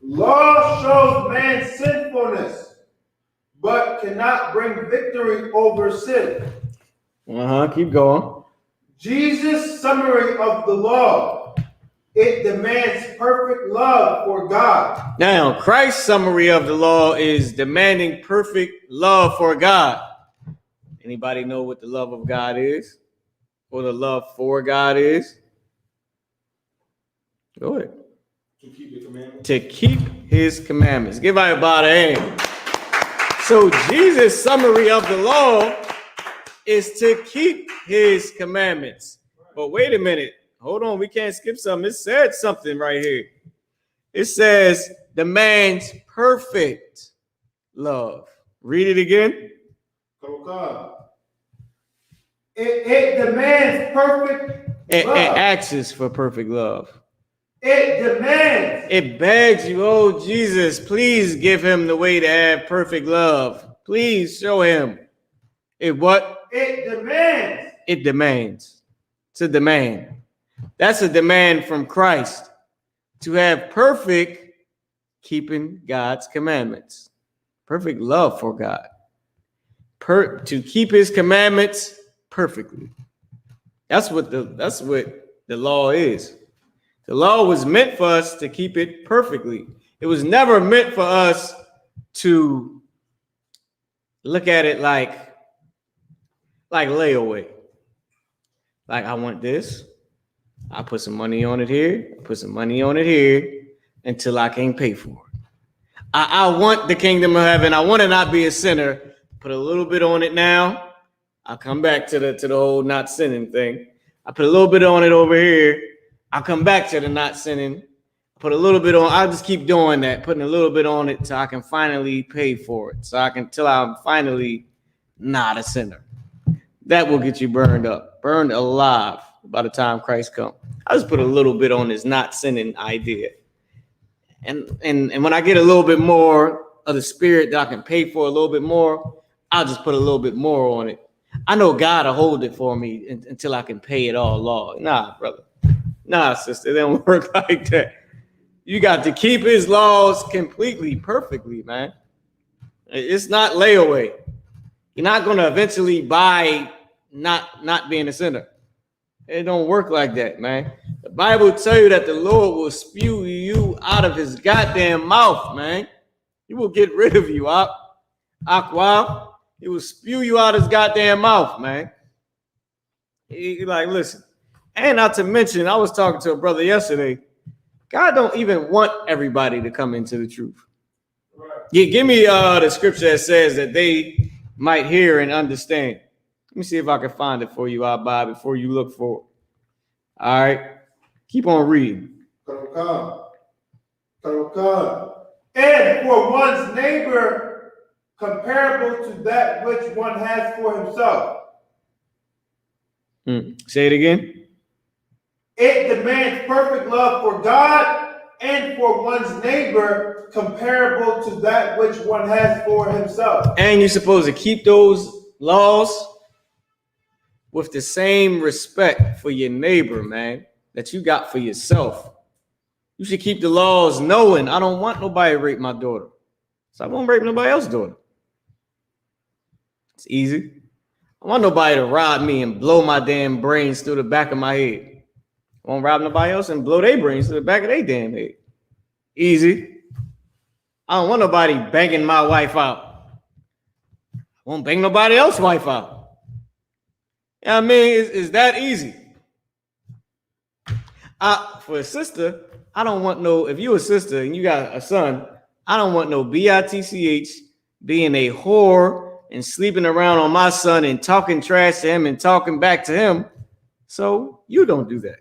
Law shows man's sinfulness, but cannot bring victory over sin. Keep going. Jesus' summary of the law. It demands perfect love for God. Now, Christ's summary of the law is demanding perfect love for God. Anybody know what the love of God is? Or the love for God is? Go ahead. To keep the commandments. To keep his commandments. Give everybody a hand. So Jesus' summary of the law is to keep his commandments. But wait a minute. Hold on. We can't skip something. It said something right here. It says demands perfect love. Read it again. It demands perfect love. It asks for perfect love. It demands. It begs you, oh Jesus, please give him the way to have perfect love. Please show him. It what? It demands. It demands. It's a demand. That's a demand from Christ to have perfect keeping God's commandments. Perfect love for God. To keep his commandments perfectly. That's what the law is. The law was meant for us to keep it perfectly. It was never meant for us to look at it like layaway. Like, I want this. I put some money on it here, put some money on it here until I can't pay for it. I want the kingdom of heaven. I want to not be a sinner. Put a little bit on it now. I'll come back to the whole not sinning thing. I put a little bit on it over here. I'll come back to the not sinning. Put a little bit on. I'll just keep doing that, putting a little bit on it till I can finally pay for it. Till I'm finally not a sinner. That will get you burned alive by the time Christ comes. I just put a little bit on this not sinning idea. And when I get a little bit more of the spirit that I can pay for a little bit more, I'll just put a little bit more on it. I know God will hold it for me until I can pay it all off. Nah, brother. Nah, sister. It don't work like that. You got to keep his laws completely, perfectly, man. It's not layaway. You're not going to eventually buy not being a sinner. It don't work like that, man. The Bible tell you that the Lord will spew you out of his goddamn mouth, man. He will get rid of you, Aqua. He will spew you out his goddamn mouth, man. He like, listen. And not to mention, I was talking to a brother yesterday. God don't even want everybody to come into the truth. Right. Yeah, give me the scripture that says that they might hear and understand. Let me see if I can find it for you, Abba, before you look for it. All right. Keep on reading. And for one's neighbor, comparable to that which one has for himself. Say it again. It demands perfect love for God and for one's neighbor, comparable to that which one has for himself. And you're supposed to keep those laws with the same respect for your neighbor, man, that you got for yourself. You should keep the laws knowing I don't want nobody to rape my daughter. So I won't rape nobody else's daughter. It's easy. I want nobody to rob me and blow my damn brains through the back of my head. I won't rob nobody else and blow their brains through the back of their damn head. Easy. I don't want nobody banging my wife out. I won't bang nobody else's wife out. You know what I mean? It's that easy. For a sister, I don't want no, if you're a sister and you got a son, I don't want no bitch being a whore and sleeping around on my son and talking trash to him and talking back to him. So you don't do that.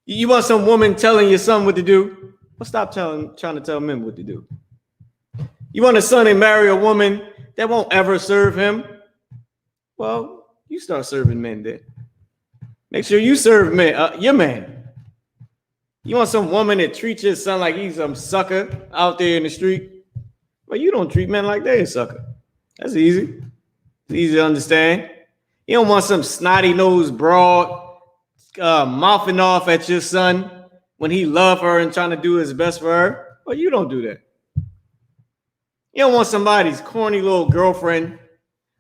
You want some woman telling your son what to do? Well, stop trying to tell men what to do. You want a son to marry a woman that won't ever serve him? Well, you start serving men then. Make sure you serve men, your man. You want some woman that treats your son like he's some sucker out there in the street? Well, you don't treat men like they a sucker. That's easy. It's easy to understand. You don't want some snotty nosed broad mouthing off at your son when he love her and trying to do his best for her. Well, you don't do that. You don't want somebody's corny little girlfriend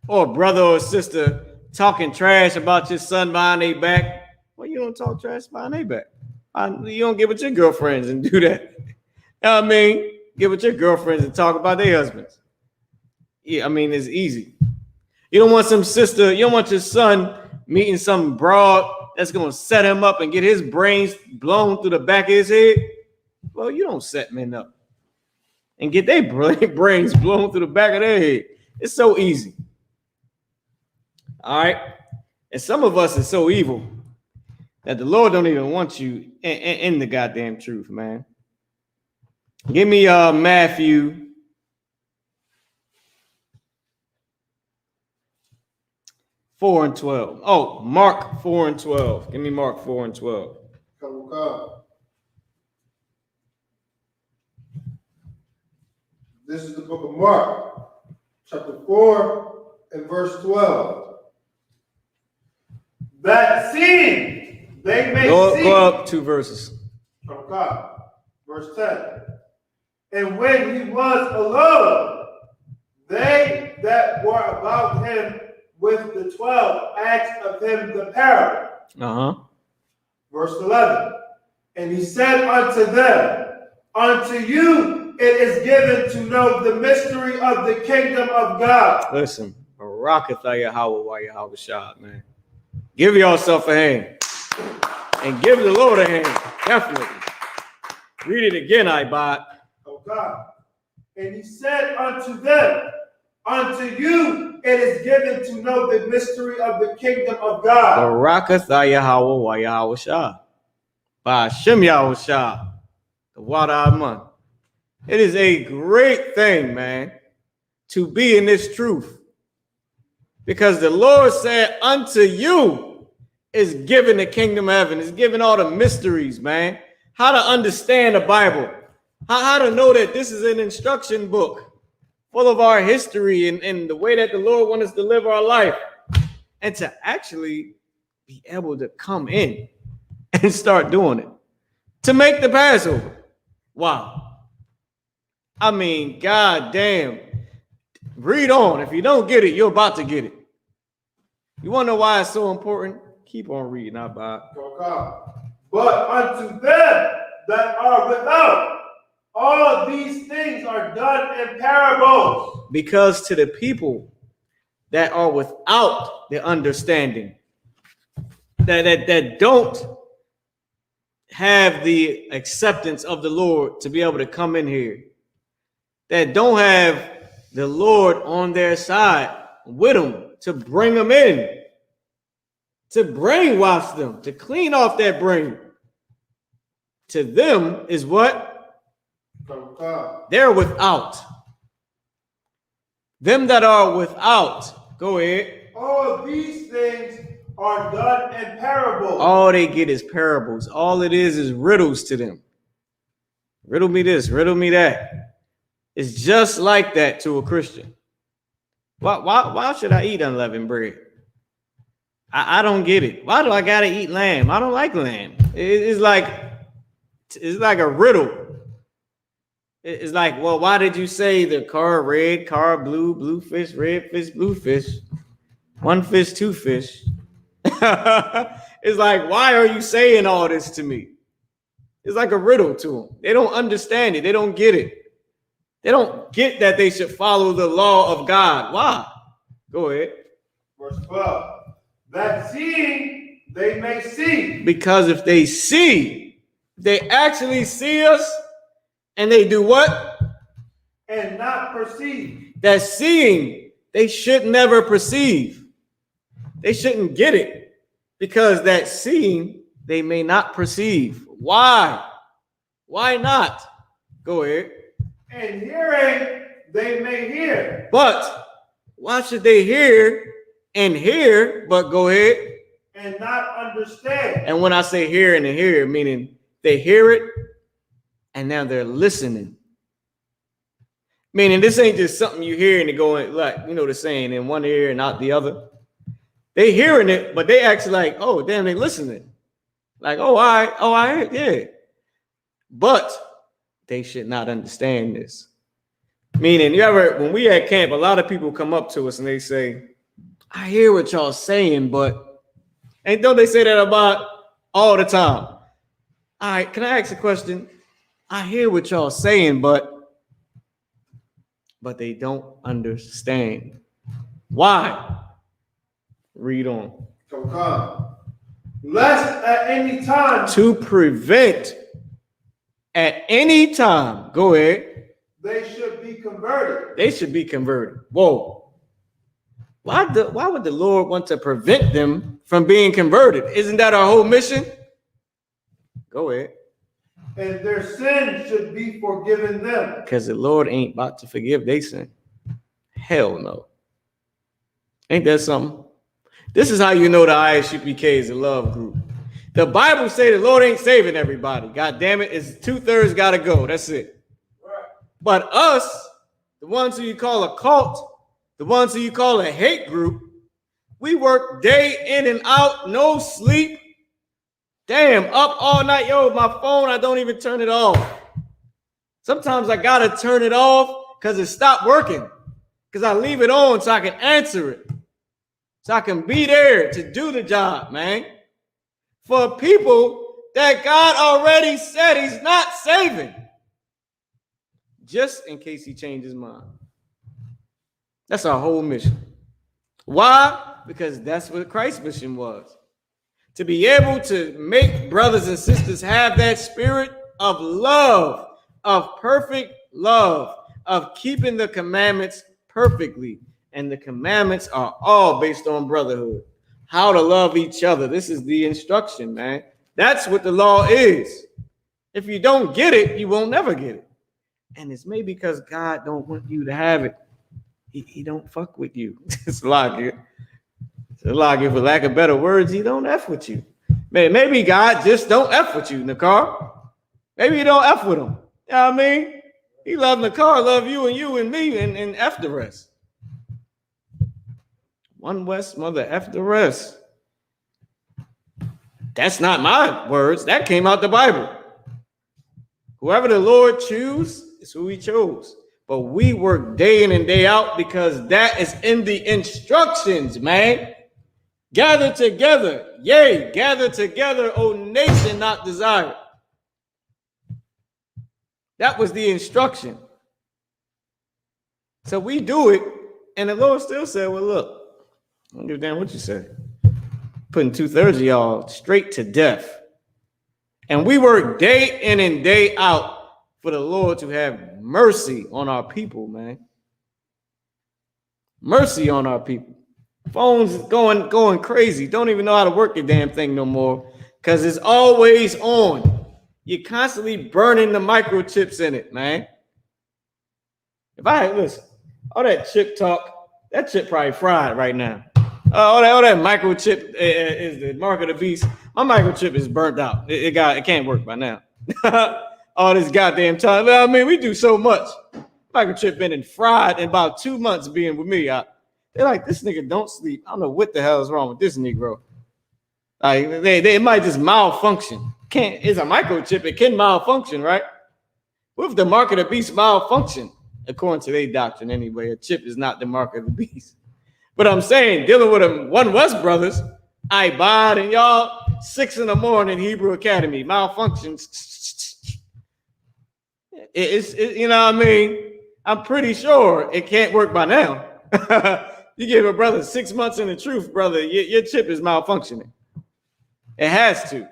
or brother or sister talking trash about your son behind their back. Well, you don't talk trash behind their back. You don't get with your girlfriends and do that. You know what I mean? Get with your girlfriends and talk about their husbands. Yeah, I mean, it's easy. You don't want some sister, you don't want your son meeting some broad that's going to set him up and get his brains blown through the back of his head. Well, you don't set men up and get their brains blown through the back of their head. It's so easy. All right. And some of us are so evil that the Lord don't even want you in the goddamn truth, man. Give me Matthew 4 and 12. Oh, Mark 4 and 12. Give me Mark 4 and 12. Come. This is the book of Mark, chapter 4 and verse 12. That seeing they may see. Go up 2 verses. From God. Verse 10. And when he was alone, they that were about him with the 12 asked of him the parable. Verse 11. And he said unto them, unto you it is given to know the mystery of the kingdom of God. Listen, Barakatha Yahweh Shah, man. Give yourself a hand. And give the Lord a hand. Definitely. Read it again, Ibad. Oh God. And he said unto them, unto you it is given to know the mystery of the kingdom of God. Barakatha Yahweh Shah. By Hashem Yahweh Shah. The Wada Aman. It is a great thing, man, to be in this truth. Because the Lord said, unto you is given the kingdom of heaven. It's given all the mysteries, man. How to understand the Bible. How to know that this is an instruction book full of our history and the way that the Lord wants us to live our life. And to actually be able to come in and start doing it. To make the Passover. Wow. I mean, God damn. Read on. If you don't get it, you're about to get it. You want to know why it's so important? Keep on reading, Abba. But unto them that are without, all these things are done in parables. Because to the people that are without the understanding, that don't have the acceptance of the Lord to be able to come in here, that don't have the Lord on their side with them to bring them in, to brainwash them, to clean off their brain. To them is what? They're without. Them that are without. Go ahead. All these things are done in parables. All they get is parables. All it is riddles to them. Riddle me this, riddle me that. It's just like that to a Christian. Why should I eat unleavened bread? I don't get it. Why do I gotta eat lamb? I don't like lamb. It's like a riddle. It's like, well, why did you say the car red, car blue, blue fish, red fish, blue fish, one fish, two fish? It's like, why are you saying all this to me? It's like a riddle to them. They don't understand it. They don't get it. They don't get that they should follow the law of God. Why? Go ahead. Verse 12. That seeing they may see. Because if they see, they actually see us, and they do what? And not perceive. That seeing, they should never perceive. They shouldn't get it. Because that seeing, they may not perceive. Why? Why not? Go ahead. And hearing, they may hear. But why should they hear and hear, but go ahead? And not understand. And when I say hear and hear, meaning they hear it, and now they're listening. Meaning this ain't just something you hear and it going like, you know the saying, in one ear and out the other. They hearing it, but they actually like, oh, damn, they listening. Like, oh, I heard, yeah. But they should not understand this. Meaning, when we at camp, a lot of people come up to us and they say, I hear what y'all saying, but don't they say that about all the time? All right, can I ask a question? I hear what y'all saying, but they don't understand. Why? Read on. Come. Lest at any time. To prevent at any time. Go ahead. They should be converted. They should be converted. Whoa. Why would the Lord want to prevent them from being converted? Isn't that our whole mission? Go ahead. And their sin should be forgiven them. Because the Lord ain't about to forgive their sin. Hell no. Ain't that something? This is how you know the Isupk is a love group. The Bible say the Lord ain't saving everybody. God damn it, it's 2/3 gotta go. That's it. Right. But us, the ones who you call a cult, the ones who you call a hate group, we work day in and out, no sleep. Damn, up all night. Yo, my phone, I don't even turn it off. Sometimes I gotta turn it off because it stopped working. Because I leave it on so I can answer it. So I can be there to do the job, man. For people that God already said he's not saving. Just in case he changed his mind. That's our whole mission. Why? Because that's what Christ's mission was. To be able to make brothers and sisters have that spirit of love, of perfect love, of keeping the commandments perfectly. And the commandments are all based on brotherhood. How to love each other. This is the instruction, man. That's what the law is. If you don't get it, you won't never get it. And it's maybe because God don't want you to have it. He don't fuck with you. It's like for lack of better words, he don't F with you. Man, maybe God just don't F with you, Nakar. Maybe you don't F with him. You know what I mean? He love Nakar, love you and me, and F the rest. One West, mother F the rest. That's not my words. That came out the Bible. Whoever the Lord choose is who he chose. But we work day in and day out because that is in the instructions, man. Gather together. Yea, gather together, O nation not desired. That was the instruction. So we do it, and the Lord still said, well, look, I don't give a damn what you say. Putting 2/3 of y'all straight to death. And we work day in and day out for the Lord to have mercy on our people, man. Mercy on our people. Phones going crazy. Don't even know how to work the damn thing no more because it's always on. You're constantly burning the microchips in it, man. Listen, all that chip talk, that chip probably fried right now. All that microchip is the mark of the beast. My microchip is burnt out. It can't work by now. All this goddamn time. I mean, we do so much. Microchip been fried in about 2 months being with me. They're like, this nigga don't sleep. I don't know what the hell is wrong with this Negro. Like they might just malfunction. It's a microchip. It can malfunction, right? What if the mark of the beast malfunction? According to their doctrine, anyway, a chip is not the mark of the beast. But I'm saying, dealing with them One West brothers, Ibad and y'all, 6 a.m, Hebrew Academy, malfunctions. It's you know what I mean? I'm pretty sure it can't work by now. You give a brother 6 months in the truth, brother, your chip is malfunctioning. It has to.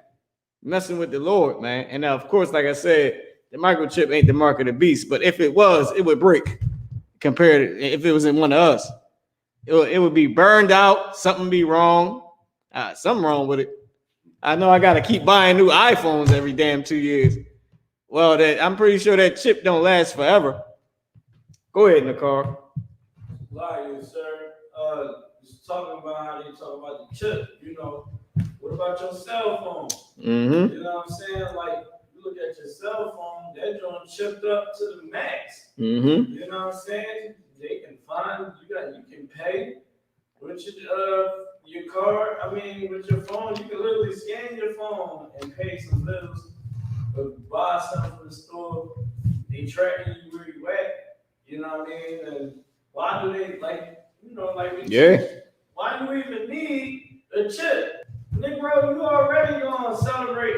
Messing with the Lord, man. And now, of course, like I said, the microchip ain't the mark of the beast, but if it was, it would break. Compared to if it was in one of us. It would be burned out, something be wrong. Something wrong with it. I know I got to keep buying new iPhones every damn 2 years. Well, I'm pretty sure that chip don't last forever. Go ahead, Nakar. Like, sir, just talking about how they talk about the chip, you know. What about your cell phone? Mm-hmm. You know what I'm saying? Like, you look at your cell phone, that joint chipped up to the max. Mm-hmm. You know what I'm saying? They can find you can pay with your card. I mean, with your phone, you can literally scan your phone and pay some bills or buy something from the store. They tracking you where you at. You know what I mean? And why do they why do we even need a chip? Negro, you already gonna celebrate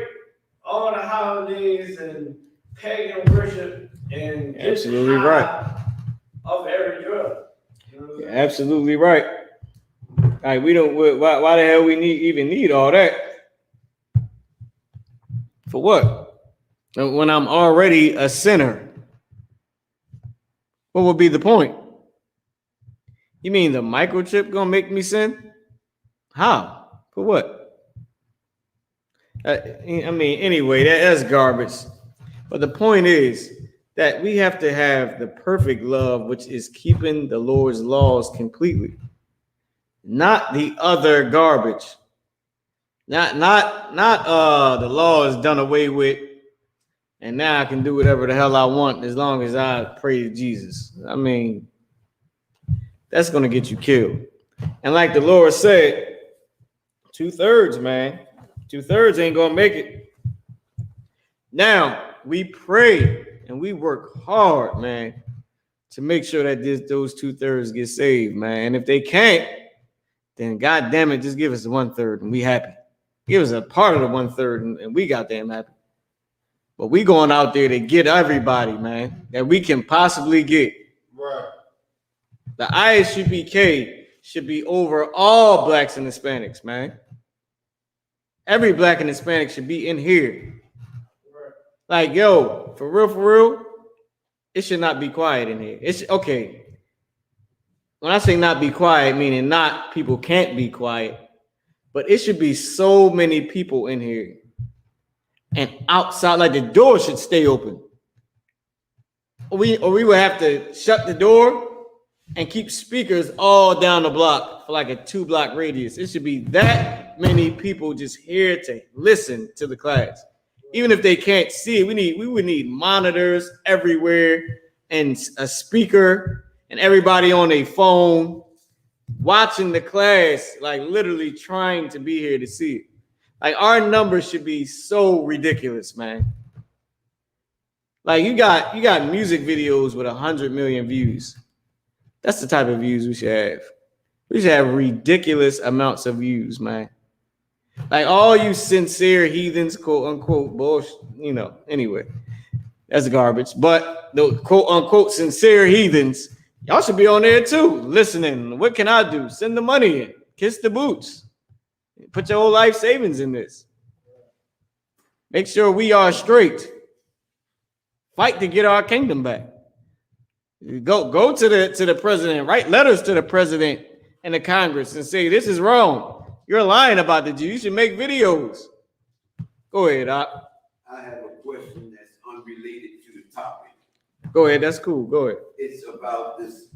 all the holidays and pagan worship and Absolutely right. Of every drug. You know You're absolutely right. Like we don't. Why the hell we even need all that? For what? When I'm already a sinner, what would be the point? You mean the microchip gonna make me sin? How? For what? I mean, anyway, that's garbage. But the point is that we have to have the perfect love, which is keeping the Lord's laws completely, not the other garbage. Not the law is done away with, and now I can do whatever the hell I want as long as I pray to Jesus. I mean, that's gonna get you killed. And like the Lord said, 2/3, man. 2/3 ain't gonna make it. Now we pray and we work hard, man, to make sure that those 2/3 get saved, man. And if they can't, then God damn it, just give us the 1/3 and we happy. Give us a part of the 1/3 and we goddamn happy. But we going out there to get everybody, man, that we can possibly get. Right. The ISUPK should be over all blacks and Hispanics, man. Every black and Hispanic should be in here. Like, yo, for real, it should not be quiet in here. It's okay. When I say not be quiet, meaning not people can't be quiet, but it should be so many people in here. And outside, like the door should stay open. Or we would have to shut the door and keep speakers all down the block for like a 2-block radius. It should be that many people just here to listen to the class. Even if they can't see it, we would need monitors everywhere and a speaker and everybody on a phone watching the class, like literally trying to be here to see it. Like our numbers should be so ridiculous, man. Like you got music videos with 100 million views. That's the type of views we should have. We should have ridiculous amounts of views, man. Like all you sincere heathens, quote unquote, bullshit, anyway, that's garbage. But the quote unquote sincere heathens, y'all should be on there too, listening. What can I do? Send the money in, kiss the boots, put your whole life savings in this. Make sure we are straight. Fight to get our kingdom back. Go to the president, write letters to the president and the Congress and say this is wrong. You're lying about the Jews. You should make videos. Go ahead, Doc. I have a question that's unrelated to the topic. Go ahead. That's cool. Go ahead. It's about this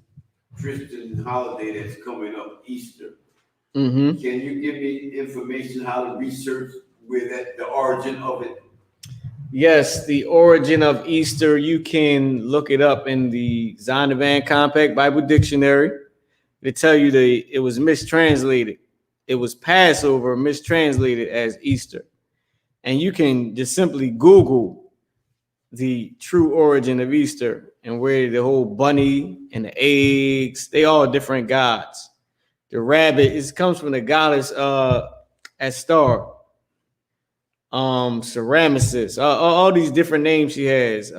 Christian holiday that's coming up, Easter. Mm-hmm. Can you give me information how to research the origin of it? Yes, the origin of Easter. You can look it up in the Zondervan Compact Bible Dictionary. They tell you it was mistranslated. It was Passover mistranslated as Easter. And you can just simply Google the true origin of Easter and where the whole bunny and the eggs, they all different gods. The rabbit, comes from the goddess Astar, Ceramicus, all these different names she has.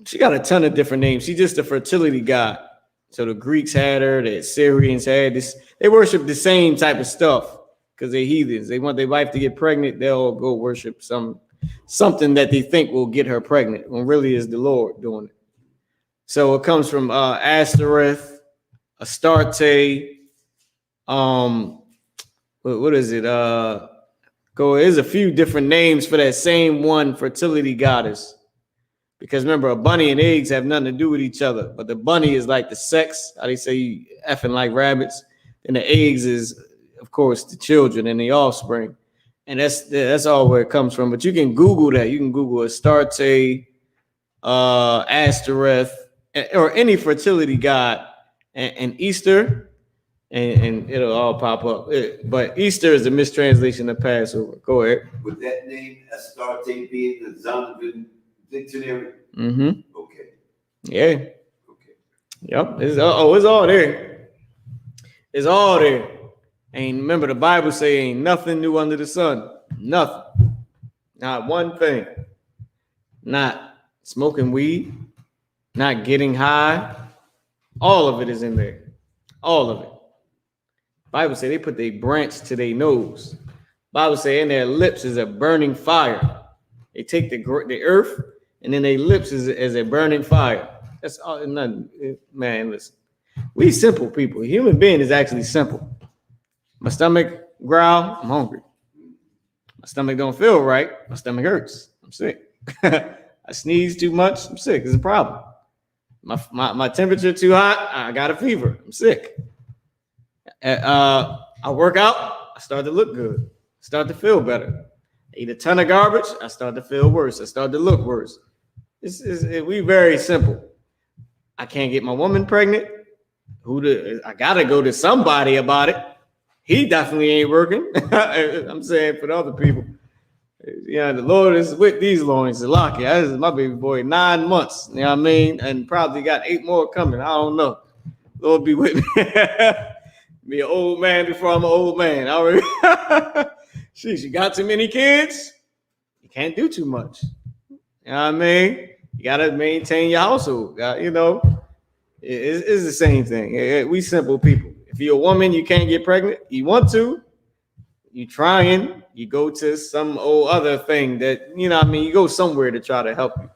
She got a ton of different names. She's just a fertility god. So the Greeks had her, the Assyrians had this. They worship the same type of stuff because they're heathens. They want their wife to get pregnant. They'll go worship something that they think will get her pregnant when really is the Lord doing it. So it comes from Astareth, Astarte. What is it? There's a few different names for that same one fertility goddess. Because remember, a bunny and eggs have nothing to do with each other. But the bunny is like the sex, how they say effing like rabbits. And the eggs is, of course, the children and the offspring. And that's all where it comes from. But you can Google that. You can Google Astarte, Ashtoreth, or any fertility god, and Easter, and it'll all pop up. But Easter is a mistranslation of Passover. Go ahead. Would that name Astarte be in the Zondervan dictionary? Mm-hmm. Okay. Yeah. Okay. Yep. It's all there. It's all there. And remember, the Bible say ain't nothing new under the sun. Nothing. Not one thing. Not smoking weed. Not getting high. All of it is in there. All of it. Bible say they put their branch to their nose. Bible say in their lips is a burning fire. They take the earth, and then their lips is a burning fire. That's all. Nothing. Man, listen. We simple people. Human being is actually simple. My stomach growl, I'm hungry. My stomach don't feel right. My stomach hurts. I'm sick. I sneeze too much. I'm sick. It's a problem. My temperature too hot. I got a fever. I'm sick. I work out. I start to look good. Start to feel better. I eat a ton of garbage. I start to feel worse. I start to look worse. We very simple. I can't get my woman pregnant. I gotta go to somebody about it. He definitely ain't working. I'm saying for the other people. Yeah, the Lord is with these loins. Lucky. This is my baby boy, 9 months. You know what I mean? And probably got 8 more coming. I don't know. Lord be with me. Be an old man before I'm an old man. Sheesh, you got too many kids? You can't do too much. You know what I mean? You gotta maintain your household. You know, it's the same thing. We simple people. If you're a woman, you can't get pregnant. You want to, you trying, you go to some old other thing that, you know what I mean, you go somewhere to try to help you.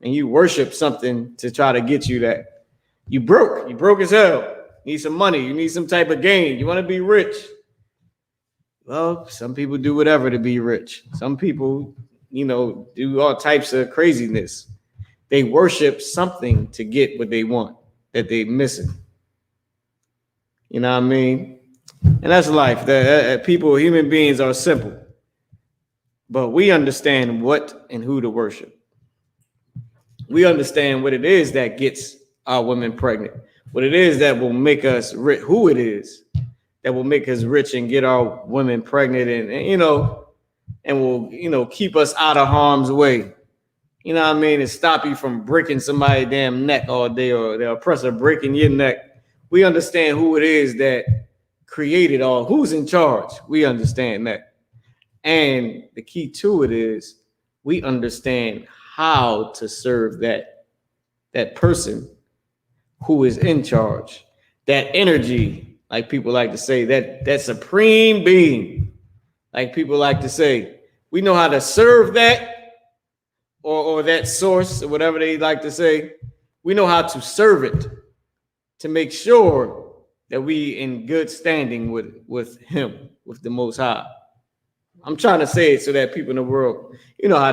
And you worship something to try to get you that. You broke as hell. You need some money. You need some type of gain. You want to be rich. Well, some people do whatever to be rich. Some people, you know, do all types of craziness. They worship something to get what they want that they're missing. You know what I mean? And that's life. People, human beings are simple. But we understand what and who to worship. We understand what it is that gets our women pregnant. What it is that will make us rich. Who it is that will make us rich and get our women pregnant and you know, and will, you know, keep us out of harm's way. You know what I mean? And stop you from breaking somebody's damn neck all day or the oppressor breaking your neck. We understand who it is that created all, who's in charge. We understand that. And the key to it is we understand how to serve that person who is in charge, that energy, like people like to say, that supreme being, like people like to say. We know how to serve that or that source or whatever they like to say. We know how to serve it to make sure that we in good standing with him, with the Most High. I'm trying to say it so that people in the world, you know how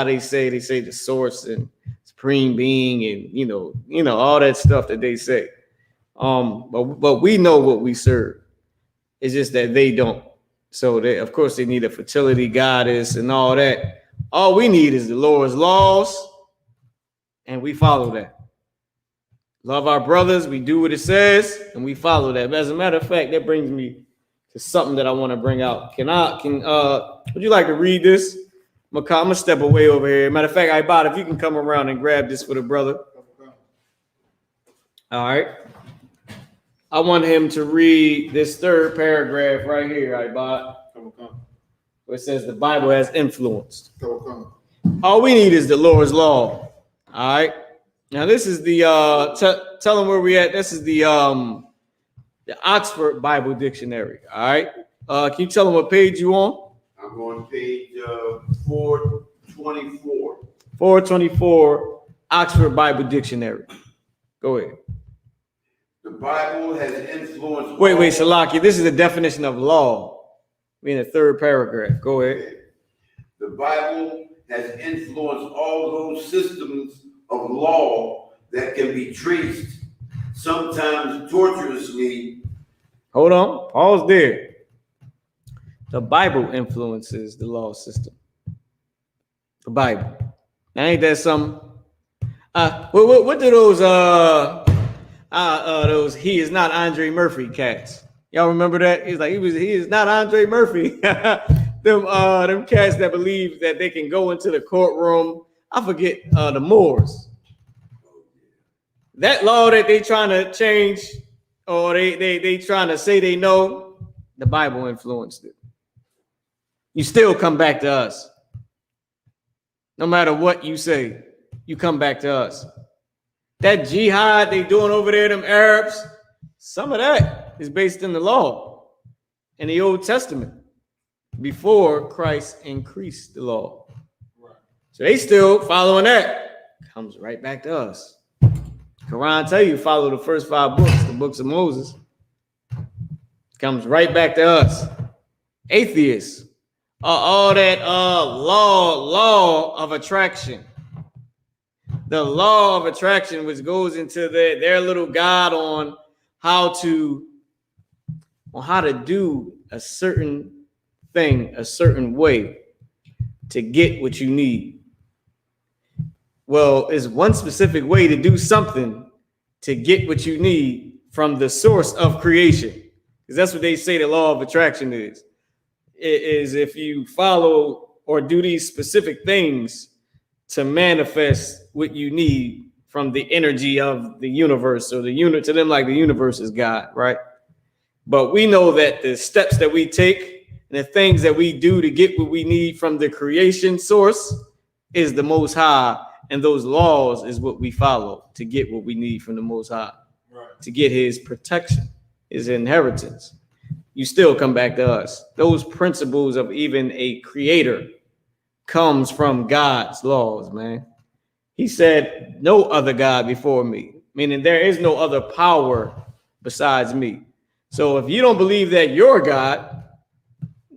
they say the source and supreme being and you know all that stuff that they say. But we know what we serve. It's just that they don't. So of course they need a fertility goddess and all that. All we need is the Lord's laws, and we follow that. Love our brothers, we do what it says, and we follow that. As a matter of fact, that brings me to something that I want to bring out. Would you like to read this? I'm gonna step away over here. Matter of fact, Ibad, if you can come around and grab this for the brother. All right. I want him to read this third paragraph right here, Ibad. Where it says the Bible has influenced. All we need is the Lord's law. All right. Now this is the tell them where we at. This is the Oxford Bible Dictionary. All right. Can you tell them what page you on? I'm on page 424. 424 Oxford Bible Dictionary. Go ahead. The Bible has influenced. Wait, Salaki. This is the definition of law. In the third paragraph. Go ahead. Okay. The Bible has influenced all those systems of law that can be traced, sometimes tortuously. Hold on. Pause there. The Bible influences the law system. The Bible. Now, ain't that something? What do those he is not Andre Murphy cats? Y'all remember that? He's like he is not Andre Murphy. them cats that believe that they can go into the courtroom. I forget the Moors. That law that they trying to change, or they trying to say they know, the Bible influenced it. You still come back to us. No matter what you say, you come back to us. That jihad they doing over there, them Arabs, some of that is based in the law in the Old Testament before Christ increased the law. Right. So they still following that. Comes right back to us. Quran tell you follow the first 5 books, the books of Moses. Comes right back to us. Atheists. All that law of attraction. The law of attraction, which goes into their little God on how to do a certain thing a certain way to get what you need. Well, it's one specific way to do something to get what you need from the source of creation. Because that's what they say the law of attraction is. It is if you follow or do these specific things to manifest what you need from the energy of the universe, or the unit to them, like the universe is God, right? But we know that the steps that we take and the things that we do to get what we need from the creation source is the Most High, and those laws is what we follow to get what we need from the Most High, right? To get his protection, his inheritance. You still come back to us. Those principles of even a creator comes from God's laws, man. He said, no other God before me, meaning there is no other power besides me. So if you don't believe that you're God,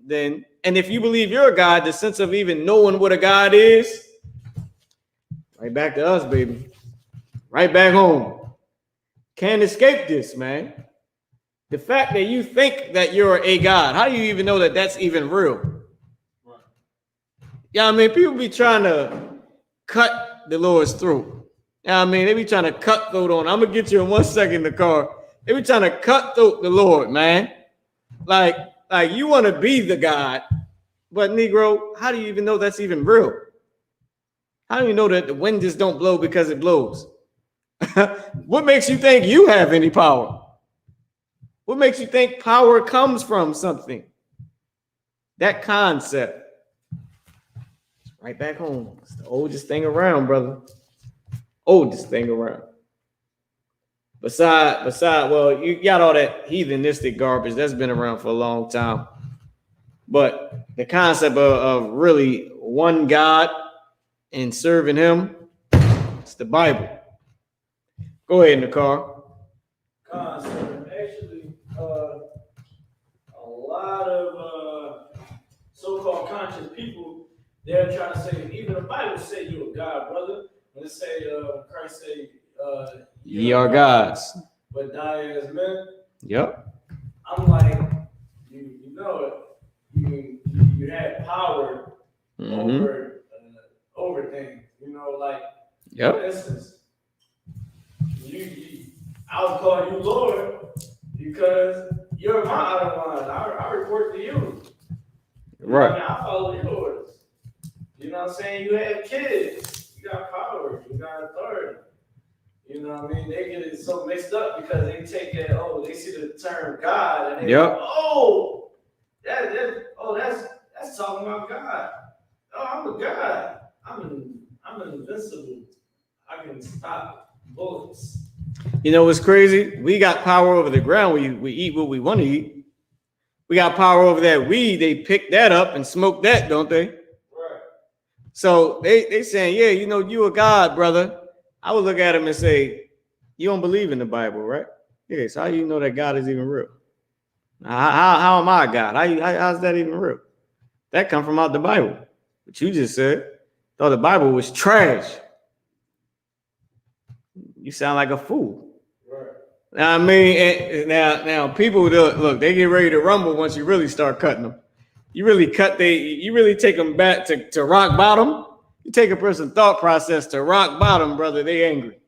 then, and if you believe you're God, the sense of even knowing what a God is, right back to us, baby. Right back home. Can't escape this, man. The fact that you think that you're a God, how do you even know that that's even real? Right. Yeah, I mean, people be trying to cut the Lord's throat. Yeah, I mean, they be trying to cut throat on. I'm gonna get you in 1 second in the car. They be trying to cut throat the Lord, man. Like you want to be the God, but Negro, how do you even know that's even real? How do you know that the wind just don't blow because it blows? What makes you think you have any power? What makes you think power comes from something? That concept. Right back home. It's the oldest thing around, brother. Oldest thing around. Beside, well, you got all that heathenistic garbage that's been around for a long time. But the concept of really one God and serving him, it's the Bible. Go ahead, Nakar. Concept. Actually, a lot of so-called conscious people, they're trying to say, even the Bible say you're a God, brother. When it say, Christ say, ye are gods, but die as men. Yep. I'm like, you know it. You have power over things. You know, like, yep. For instance, I was calling you Lord because you're my Ottoman. I report to you. Right. I mean, I follow your orders. You know what I'm saying? You have kids. You got power. You got authority. You know what I mean? They get it so mixed up because they take that, they see the term God and they go, that's talking about God. Oh, I'm a God. I'm invincible. I can stop bullets. You know what's crazy? We got power over the ground. We eat what we want to eat. We got power over that weed. They pick that up and smoke that, don't they? Right. So they saying, yeah, you know, you a God, brother. I would look at him and say, you don't believe in the Bible, right? Yeah, so how do you know that God is even real? How am I God? How's that even real? That come from out the Bible. But you just said, thought the Bible was trash. You sound like a fool. Right. I mean, now people look, they get ready to rumble once you really start cutting them. you really take them back to rock bottom. You take a person's thought process to rock bottom, brother. They angry.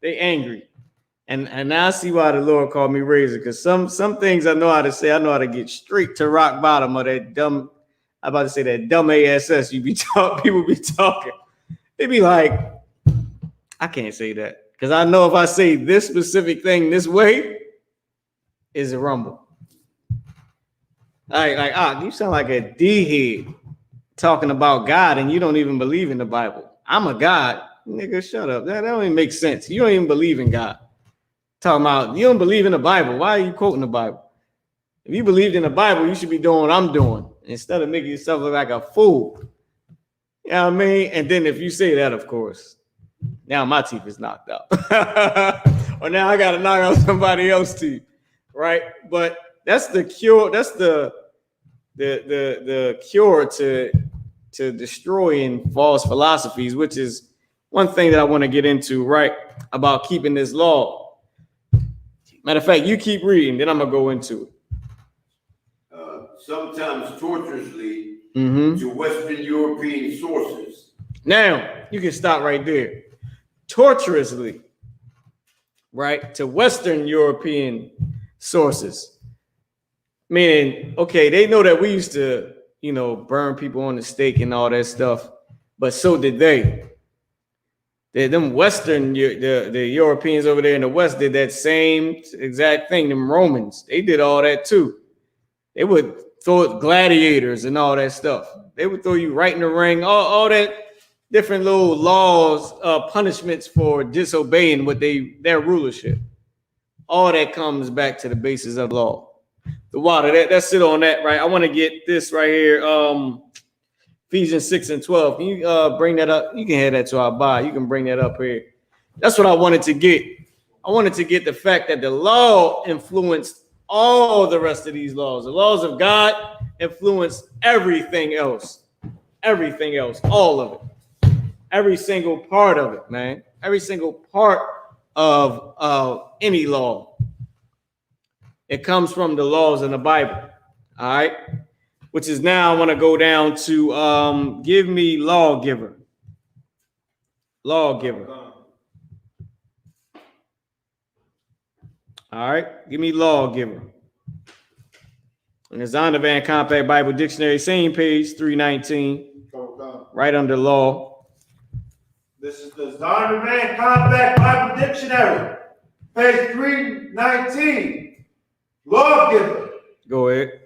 They angry. And now I see why the Lord called me razor, because some things I know how to say. I know how to get straight to rock bottom of that dumb. I'm about to say that dumb ass people be talking. They be like, I can't say that, because I know if I say this specific thing this way, is a rumble. You sound like a D-head talking about God and you don't even believe in the Bible. I'm a God. Nigga, shut up. That don't even make sense. You don't even believe in God. Talking about you don't believe in the Bible. Why are you quoting the Bible? If you believed in the Bible, you should be doing what I'm doing instead of making yourself look like a fool. You know what I mean? And then if you say that, of course, now my teeth is knocked out. Or now I got to knock out somebody else's teeth. Right? But that's the cure. That's the cure to destroying false philosophies, which is one thing that I want to get into, right? About keeping this law. Matter of fact, you keep reading, then I'm gonna go into it. Sometimes tortuously to Western European sources. Now you can stop right there. Tortuously, right, to Western European sources. Meaning, okay, they know that we used to, burn people on the stake and all that stuff, but so did they. Them Western, the Europeans over there in the West did that same exact thing. Them Romans, they did all that too. They would throw gladiators and all that stuff. They would throw you right in the ring, all that different little laws, punishments for disobeying their rulership. All that comes back to the basis of law. The water, that's it on that, right? I want to get this right here. Ephesians 6:12. Can you bring that up? You can head that to our bar. You can bring that up here. That's what I wanted to get. I wanted to get the fact that the law influenced all the rest of these laws. The laws of God influenced everything else. Everything else. All of it. Every single part of it, man. Every single part of any law. It comes from the laws in the Bible. All right. Which is now I want to go down to give me lawgiver. Lawgiver. All right. Give me lawgiver. In the Zondervan Compact Bible Dictionary, same page 319. Right under law. This is the Zondervan Compact Bible Dictionary, page 319. Lawgiver. Go ahead.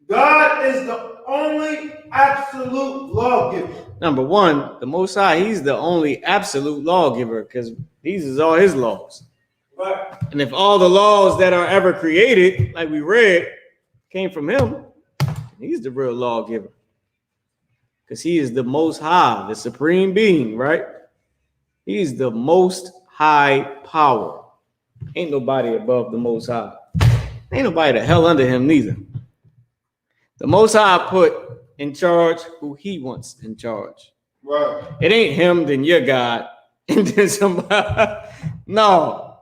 God is the only absolute lawgiver. Number one, the Most High, he's the only absolute lawgiver because these is all his laws. Right. And if all the laws that are ever created, like we read, came from him, he's the real lawgiver. Because he is the Most High, the supreme being, right? He's the most high power. Ain't nobody above the Most High. Ain't nobody the hell under him neither. The Most High put in charge who he wants in charge. Right. It ain't him, then your God, and then somebody. No,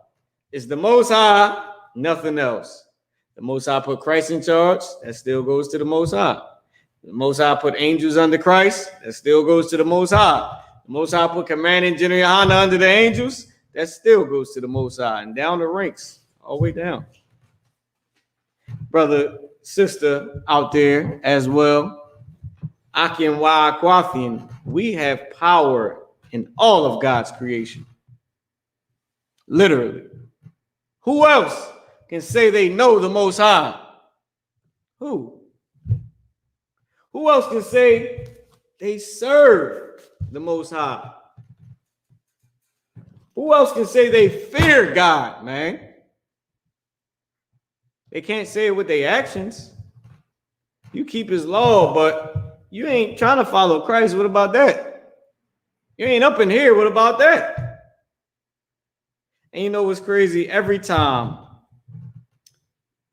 it's the Most High, nothing else. The Most High put Christ in charge, that still goes to the Most High. The Most High put angels under Christ, that still goes to the Most High. The Most High put command and general honor under the angels, that still goes to the Most High. And down the ranks, all the way down. Brother, sister out there as well, Akin Wa Akwathian, we have power in all of God's creation. Literally. Who else can say they know the Most High? Who? Who else can say they serve the Most High? Who else can say they fear God, man? They can't say it with their actions. You keep his law, but you ain't trying to follow Christ. What about that? You ain't up in here. What about that? And you know what's crazy? Every time,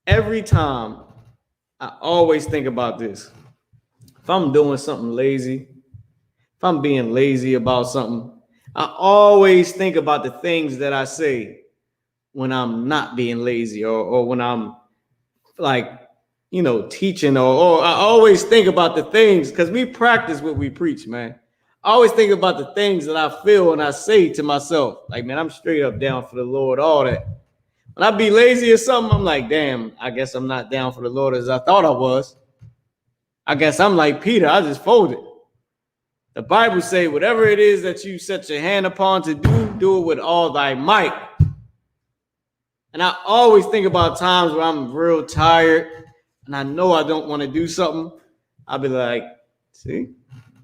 I always think about this. If I'm doing something lazy, if I'm being lazy about something, I always think about the things that I say when I'm not being lazy or when I'm like teaching, or I always think about the things, because we practice what we preach, man. I always think about the things that I feel and I say to myself, like, man, I'm straight up down for the Lord, all that. When I be lazy or something, I'm like, damn, I guess I'm not down for the Lord as I thought I was. I guess I'm like Peter, I just folded. The Bible say, whatever it is that you set your hand upon to do, do it with all thy might. And I always think about times where I'm real tired and I know I don't want to do something. I'll be like, see,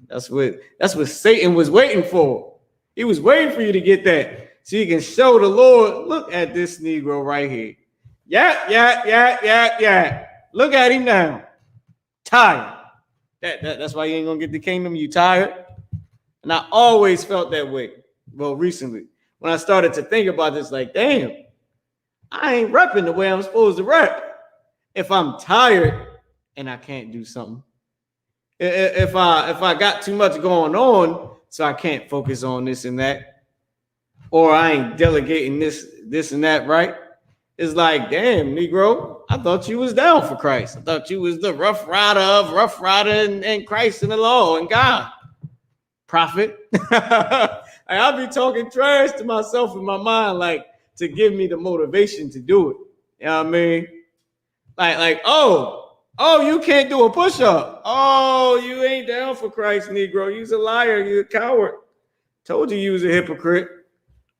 that's what Satan was waiting for. He was waiting for you to get that, so you can show the Lord, look at this Negro right here. Yeah. Look at him now. Tired. That's why you ain't gonna get the kingdom. You tired. And I always felt that way. Well, recently, when I started to think about this, like, damn, I ain't repping the way I'm supposed to rep. If I'm tired and I can't do something, if I got too much going on, so I can't focus on this and that, or I ain't delegating this and that, right? It's like, damn, Negro, I thought you was down for Christ. I thought you was the rough rider and Christ and the law and God. Prophet. I'll be talking trash to myself in my mind, like, to give me the motivation to do it. You know what I mean? Like, oh, you can't do a push-up. Oh, you ain't down for Christ, Negro. You's a liar. You a coward. Told you was a hypocrite.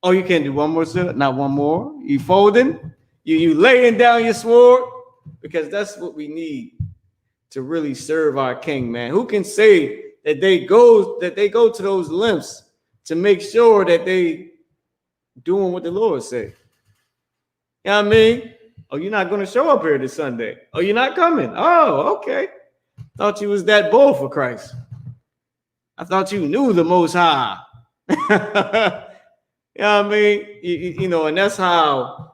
Oh, you can't do one more, sir? Not one more. You folding? You laying down your sword? Because that's what we need to really serve our King, man. Who can say that they go to those lengths to make sure that they doing what the Lord said? You know what I mean? Oh, you're not going to show up here this Sunday. Oh, you're not coming. Oh, okay. Thought you was that bold for Christ. I thought you knew the Most High. You know what I mean? And that's how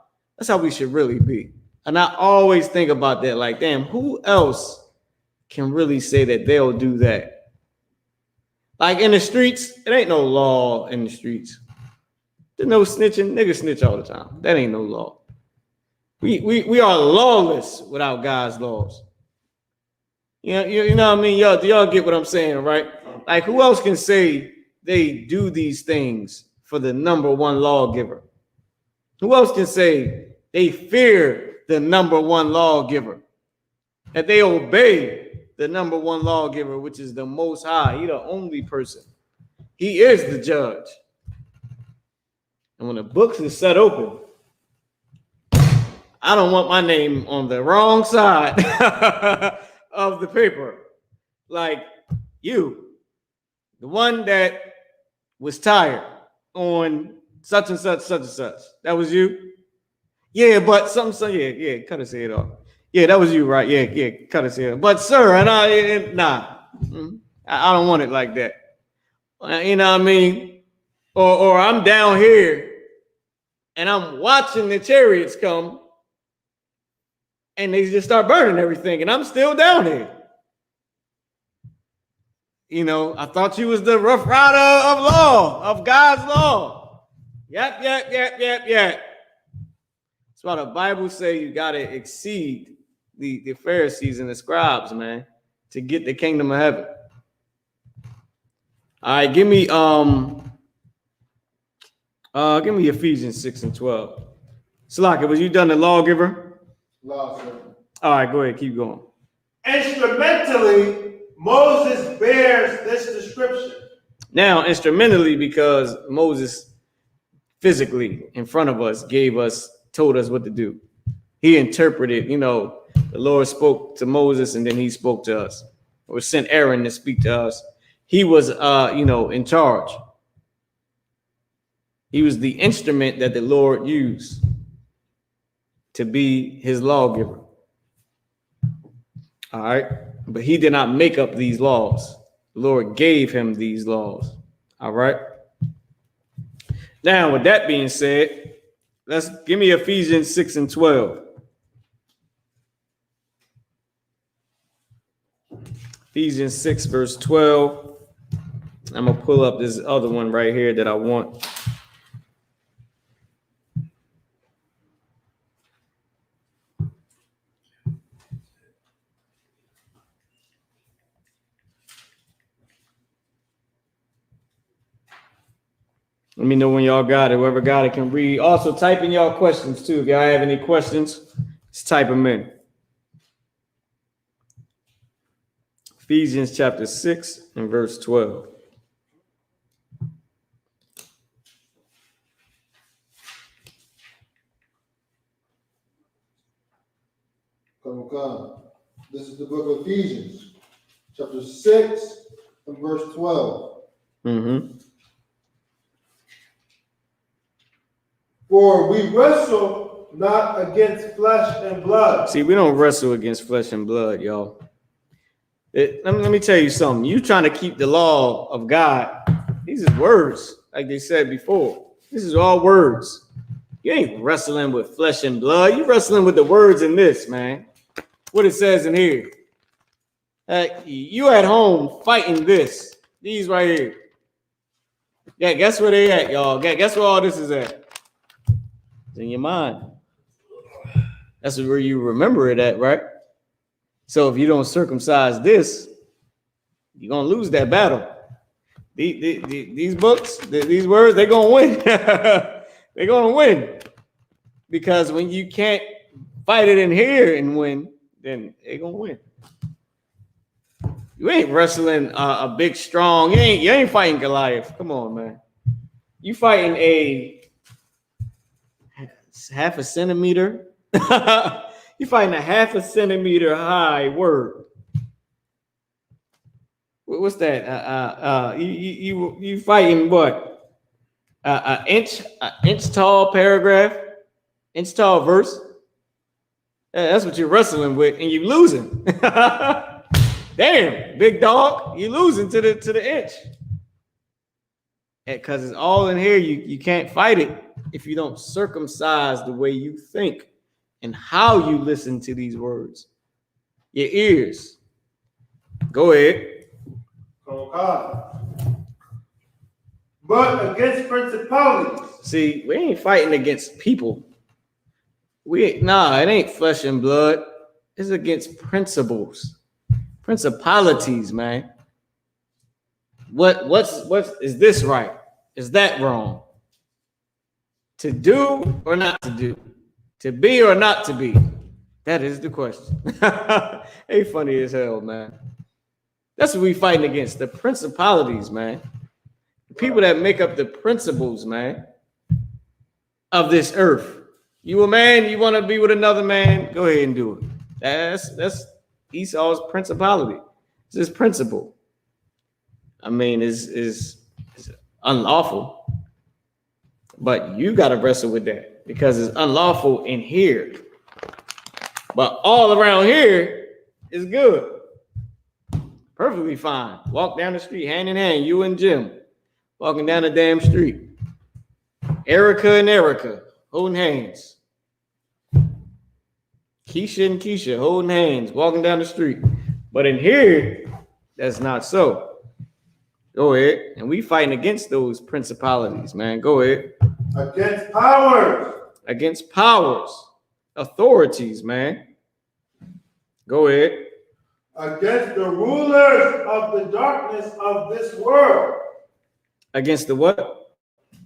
we should really be. And I always think about that, like, damn, who else can really say that they'll do that? Like, in the streets, it ain't no law in the streets. There's no snitching. Niggas snitch all the time. That ain't no law. We are lawless without God's laws. You know what I mean? Y'all get what I'm saying, right? Like, who else can say they do these things for the number one lawgiver? Who else can say they fear the number one lawgiver? That they obey the number one lawgiver, which is the Most High. He the only person. He is the judge. And when the books are set open, I don't want my name on the wrong side of the paper. Like, you, the one that was tired on such and such, such and such. That was you? Yeah, but something, yeah, cut his head off. Yeah, that was you, right? Yeah, cut his head off. But sir, and I don't want it like that. You know what I mean? Or I'm down here and I'm watching the chariots come and they just start burning everything and I'm still down here. I thought you was the rough rider of law, of God's law. Yep. That's why the Bible say you got to exceed the Pharisees and the scribes, man, to get the kingdom of heaven. All right, give me Ephesians 6:12. Salaka, was you done the lawgiver? Law, sir. All right, go ahead, keep going. Instrumentally, Moses bears this description. Now, instrumentally, because Moses physically in front of us told us what to do. He interpreted, the Lord spoke to Moses and then he spoke to us, or sent Aaron to speak to us. He was, in charge. He was the instrument that the Lord used to be his lawgiver. All right. But he did not make up these laws. The Lord gave him these laws. All right. Now, with that being said, let's give me Ephesians 6:12. Ephesians 6, verse 12. I'm going to pull up this other one right here that I want. Let me know when y'all got it. Whoever got it can read. Also, type in y'all questions too. If y'all have any questions, just type them in. Ephesians chapter 6 and verse 12. Come. This is the book of Ephesians, chapter 6 and verse 12. Mm-hmm. For we wrestle not against flesh and blood. See, we don't wrestle against flesh and blood, y'all. Let me tell you something. You trying to keep the law of God. These is words, like they said before. This is all words. You ain't wrestling with flesh and blood. You wrestling with the words in this, man. What it says in here. You at home fighting this. These right here. Yeah, guess where they at, y'all? Guess where all this is at? It's in your mind. That's where you remember it at, right? So if you don't circumcise this, you're going to lose that battle. These books, these words, they're going to win. They're going to win. Because when you can't fight it in here and win, then they're going to win. You ain't wrestling a big, strong, you ain't fighting Goliath. Come on, man. You fighting a half a centimeter. You fighting a half a centimeter high word. What's that? You fighting what? An inch tall paragraph, inch tall verse. That's what you're wrestling with, and you're losing. Damn, big dog, you losing to the inch. Because it's all in here. You can't fight it if you don't circumcise the way you think and how you listen to these words. Your ears. Go ahead. Oh God. But against principalities. See, we ain't fighting against people. It ain't flesh and blood. It's against principles. Principalities, man. What's is this right? Is that wrong? To do or not to do? To be or not to be? That is the question. Hey, funny as hell, man. That's what we fighting against. The principalities, man. The people that make up the principles, man, of this earth. You a man, you want to be with another man, go ahead and do it. That's Esau's principality. It's his principle. I mean, is unlawful, but you got to wrestle with that because it's unlawful in here, but all around here is good, perfectly fine. Walk down the street hand in hand, you and Jim walking down the damn street. Erica and Erica holding hands. Keisha and Keisha holding hands, walking down the street. But in here, that's not so. Go ahead. And we fighting against those principalities, man. Go ahead. Against powers. Against powers. Authorities, man. Go ahead. Against the rulers of the darkness of this world. Against the what?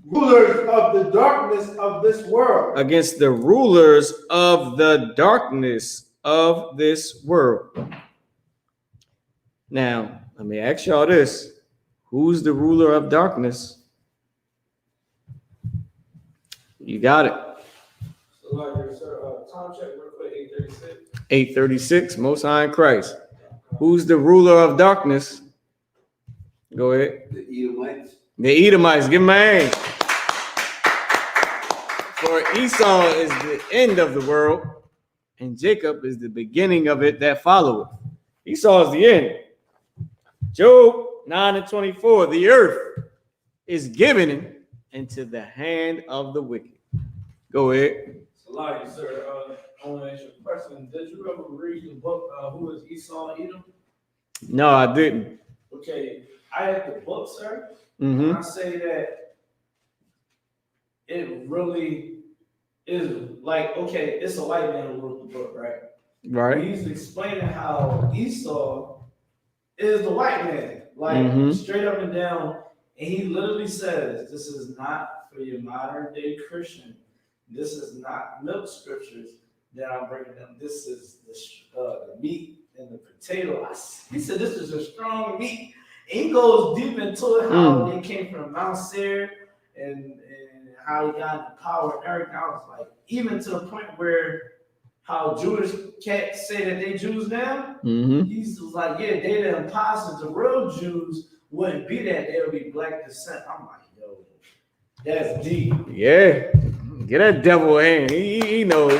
Rulers of the darkness of this world. Against the rulers of the darkness of this world. Now, let me ask y'all this. Who's the ruler of darkness? You got it. Time check real quick, 8:36. 8:36, Most High in Christ. Who's the ruler of darkness? Go ahead. The Edomites. The Edomites. Give them a hand. For Esau is the end of the world, and Jacob is the beginning of it that followeth. Esau is the end. Job 9:24, the earth is given into the hand of the wicked. Go ahead. Salakia, sir. I want to ask you a question. Did you ever read the book, Who is Esau and Edom? No, I didn't. Okay, I had the book, sir. Mm-hmm. When I say that it really is like, okay, it's a white man who wrote the book, right? Right. He's explaining how Esau is the white man, like Mhm. straight up and down. And he literally says, this is not for your modern day Christian. This is not milk scriptures that I'm bringing them. This is the meat and the potato. He said, this is a strong meat. And he goes deep into it, how they came from Mount Seir and how he got the power and everything. I was like, even to the point where how Jewish cats say that they Jews now, he's like, yeah, they the imposters. The real Jews wouldn't be that. They would be black descent. I'm like, yo, that's deep. Yeah. Get that devil a hand. He knows.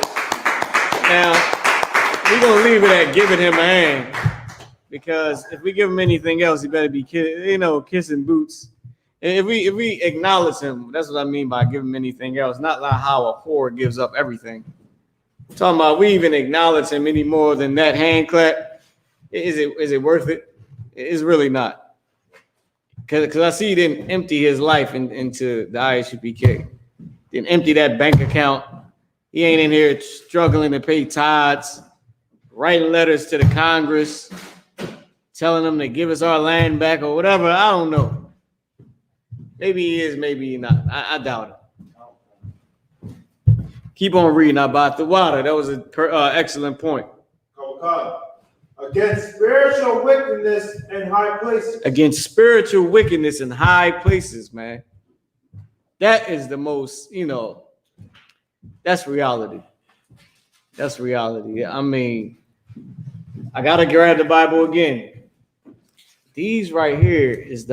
Now, we're going to leave it at giving him a hand. Because if we give him anything else, he better be kissing boots. And if we acknowledge him, that's what I mean by giving him anything else. Not like how a whore gives up everything. I'm talking about we even acknowledge him any more than that hand clap. Is it worth it? It's really not. Because I see he didn't empty his life into the Isupk. Didn't empty that bank account. He ain't in here struggling to pay tithes, writing letters to the Congress, telling them to give us our land back or whatever. I don't know. Maybe he is, maybe he not. I doubt it. Keep on reading about the water. That was an excellent point. Okay. Against spiritual wickedness in high places. Against spiritual wickedness in high places, man. That is the most, that's reality. That's reality. I mean, I got to grab the Bible again. These right here is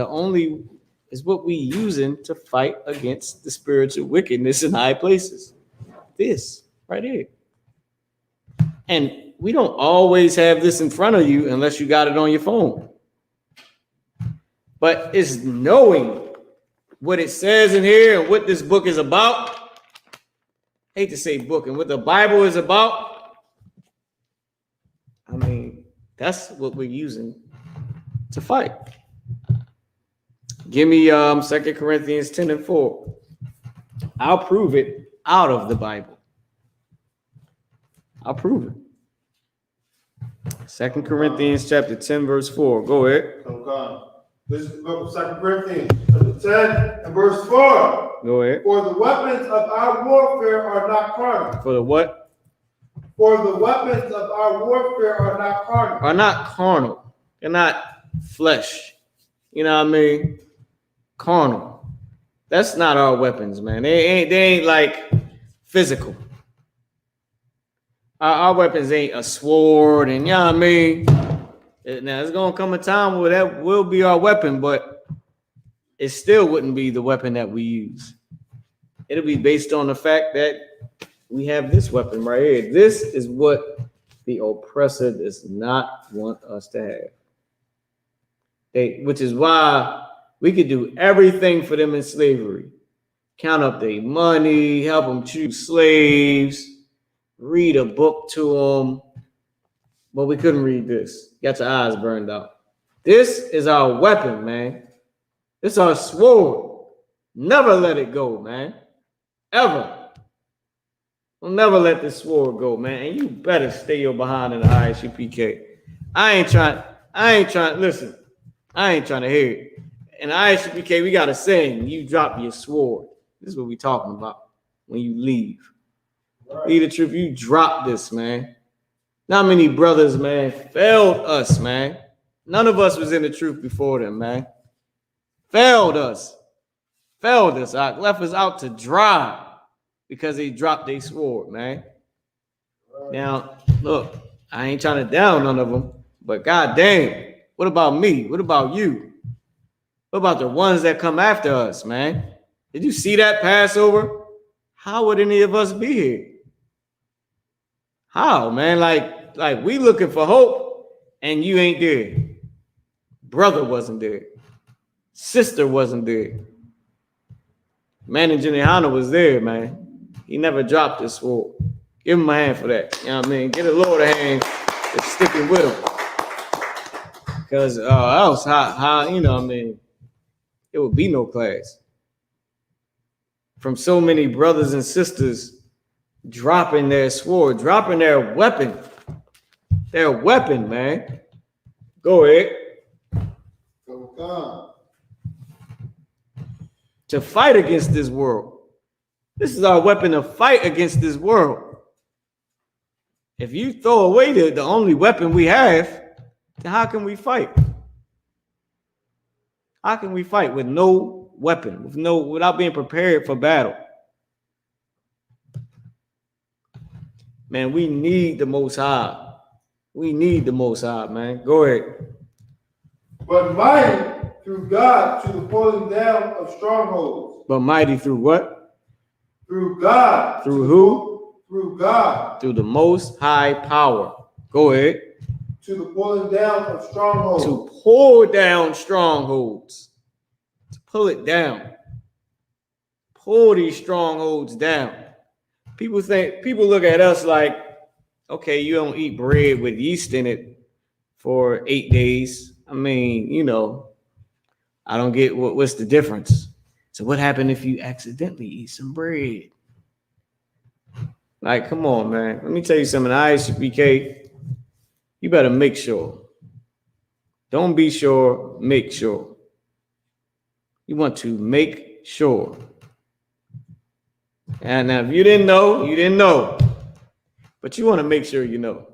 what we using to fight against the spiritual wickedness in high places. This right here. And we don't always have this in front of you unless you got it on your phone. But it's knowing what it says in here and what this book is about. I hate to say book and what the Bible is about. I mean, that's what we're using to fight. Give me 2 Corinthians 10:4. I'll prove it out of the Bible. I'll prove it. 2 Corinthians chapter 10, verse 4. Go ahead. Okay. This is the book of 2 Corinthians, chapter 10 and verse 4. Go ahead. For the weapons of our warfare are not carnal. For the what? For the weapons of our warfare are not carnal. Are not carnal. They're not flesh. You know what I mean? Carnal. That's not our weapons, man. They ain't like physical. Our weapons ain't a sword, and you know what I mean? Now, it's going to come a time where that will be our weapon, but it still wouldn't be the weapon that we use. It'll be based on the fact that we have this weapon right here. This is what the oppressor does not want us to have. Which is why we could do everything for them in slavery. Count up their money, help them choose slaves, read a book to them. But we couldn't read this. Got your eyes burned out. This is our weapon, man. It's our sword. Never let it go, man. Ever. We'll never let this sword go, man. And you better stay your behind in the Isupk. I ain't trying to hear it. In the Isupk, we got a saying, you drop your sword. This is what we talking about when you leave. Right. Leave the truth, you drop this, man. Not many brothers, man, failed us, man. None of us was in the truth before them, man. Failed us. Left us out to dry because they dropped their sword, man. Right. Now, look, I ain't trying to down none of them, but goddamn, what about me? What about you? What about the ones that come after us, man? Did you see that Passover? How would any of us be here? How, man? Like we looking for hope and you ain't there. Brother wasn't there. Sister wasn't there. Man in Jenny was there, man. He never dropped his sword. Give him a hand for that. You know what I mean? Get the Lord a hand that's sticking with him. Because else, how, you know what I mean? It would be no class. From so many brothers and sisters dropping their sword, dropping their weapon. Their weapon, man. Go ahead. to fight against this world. This is our weapon to fight against this world. If you throw away the only weapon we have, then how can we fight? How can we fight with no weapon, without being prepared for battle? Man, we need the Most High. We need the Most High, man. Go ahead. But mighty through God to the pulling down of strongholds. But mighty through what? Through God. Through who? Through God. Through the Most High power. Go ahead. To the pulling down of strongholds. To pull down strongholds. To pull it down. Pull these strongholds down. People look at us like, okay, you don't eat bread with yeast in it for 8 days. I mean, you know, I don't get what's the difference. So what happened if you accidentally eat some bread? Like, come on, man. Let me tell you something. Isupk, you better make sure. Don't be sure, make sure. You want to make sure. And now, if you didn't know, you didn't know. But you want to make sure you know.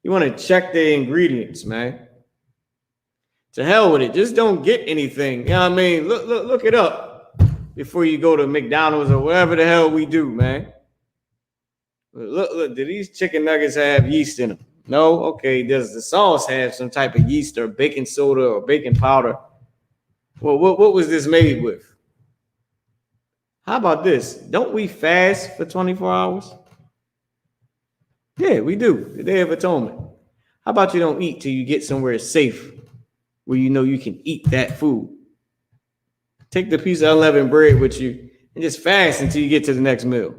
You want to check the ingredients, man. To hell with it. Just don't get anything. You know what I mean? Look it up before you go to McDonald's or whatever the hell we do, man. Look, do these chicken nuggets have yeast in them? No? Okay. Does the sauce have some type of yeast or baking soda or baking powder? Well, what was this made with? How about this? Don't we fast for 24 hours? Yeah, we do. The Day of Atonement. How about you don't eat till you get somewhere safe where you know you can eat that food? Take the piece of unleavened bread with you and just fast until you get to the next meal.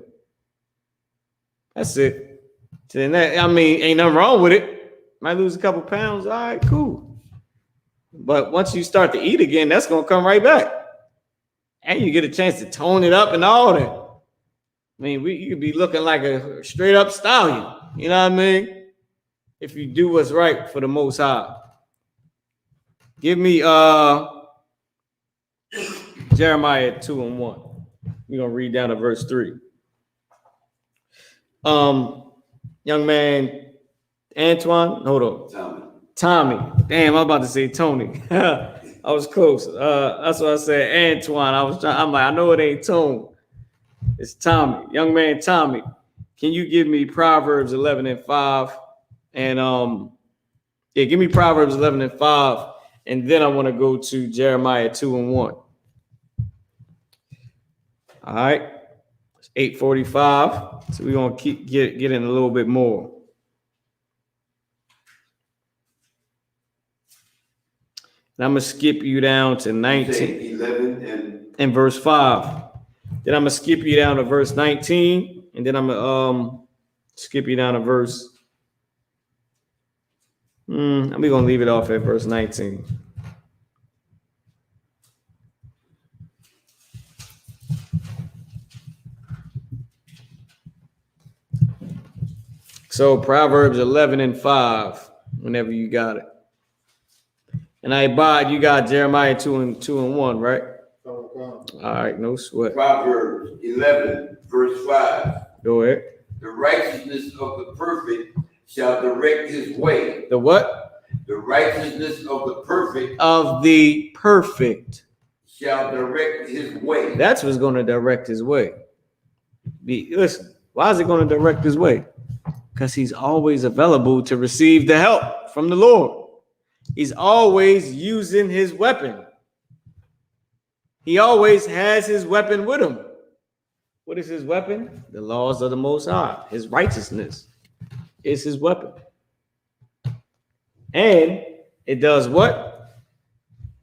That's it. So that, I mean, ain't nothing wrong with it. Might lose a couple pounds. All right, cool. But once you start to eat again, that's going to come right back. And you get a chance to tone it up and all that. I mean, you could be looking like a straight up stallion. You know what I mean? If you do what's right for the Most High. Give me Jeremiah 2:1. We're going to read down to verse 3. Young man, Antoine, hold on. Tommy. Damn, I'm about to say Tony. I was close. That's what I said. Antoine. I'm like, I know it ain't Tone. It's Tommy. Young man Tommy. Can you give me Proverbs 11:5? And give me Proverbs 11:5. And then I want to go to Jeremiah 2:1. All right. It's 8:45. So we're gonna keep get in a little bit more. And I'm gonna skip you down to 19 and verse 5. Then I'm gonna skip you down to verse 19, and then I'm gonna skip you down to verse. I'm gonna leave it off at verse 19. So Proverbs 11:5, whenever you got it. And you got Jeremiah 2:1, right? All right, no sweat. Proverbs 11, verse 5. Go ahead. The righteousness of the perfect shall direct his way. The what? The righteousness of the perfect. Of the perfect. Shall direct his way. That's what's going to direct his way. Listen, why is it going to direct his way? Because he's always available to receive the help from the Lord. He's always using his weapon. He always has his weapon with him. What is his weapon? The laws of the Most High. His righteousness is his weapon. And it does what?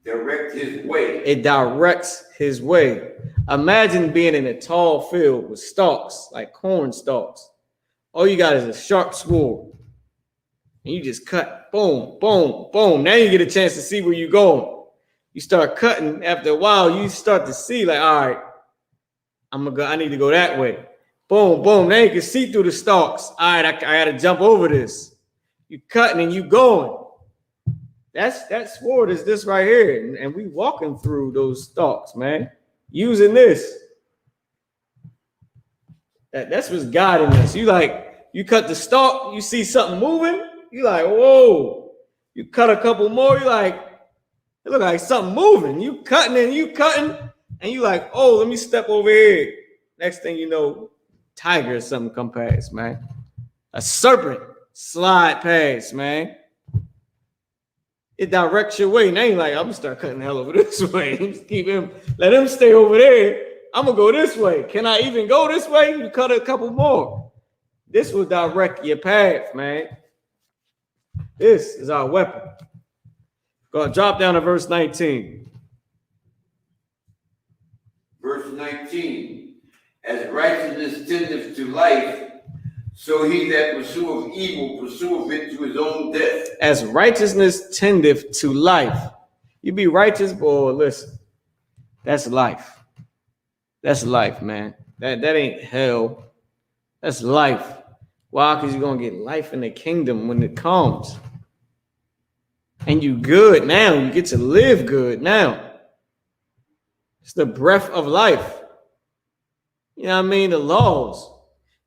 Direct his way. It directs his way. Imagine being in a tall field with stalks, like corn stalks. All you got is a sharp sword. And you just cut, boom, boom, boom. Now you get a chance to see where you're going. You start cutting. After a while, you start to see, like, all right, I need to go that way. Boom, boom. Now you can see through the stalks. All right, I got to jump over this. You cutting and you going. That sword is this right here. And we walking through those stalks, man. using this. That's what's guiding us. You cut the stalk, you see something moving, you like, whoa. You cut a couple more, you like, it look like something moving. You cutting, and you like, oh, let me step over here. Next thing you know, tiger or something come past, man. A serpent slide past, man. It directs your way. And they ain't like, I'm gonna start cutting the hell over this way. Just let him stay over there. I'm gonna go this way. Can I even go this way? You cut a couple more. This will direct your path, man. This is our weapon. Go drop down to verse 19. Verse 19. As righteousness tendeth to life, so he that pursueth evil pursueth it to his own death. As righteousness tendeth to life. You be righteous, boy, listen. That's life. That's life, man. That ain't hell. That's life. Why? Because you're going to get life in the kingdom when it comes. And you good now. You get to live good now. It's the breath of life. You know what I mean? The laws.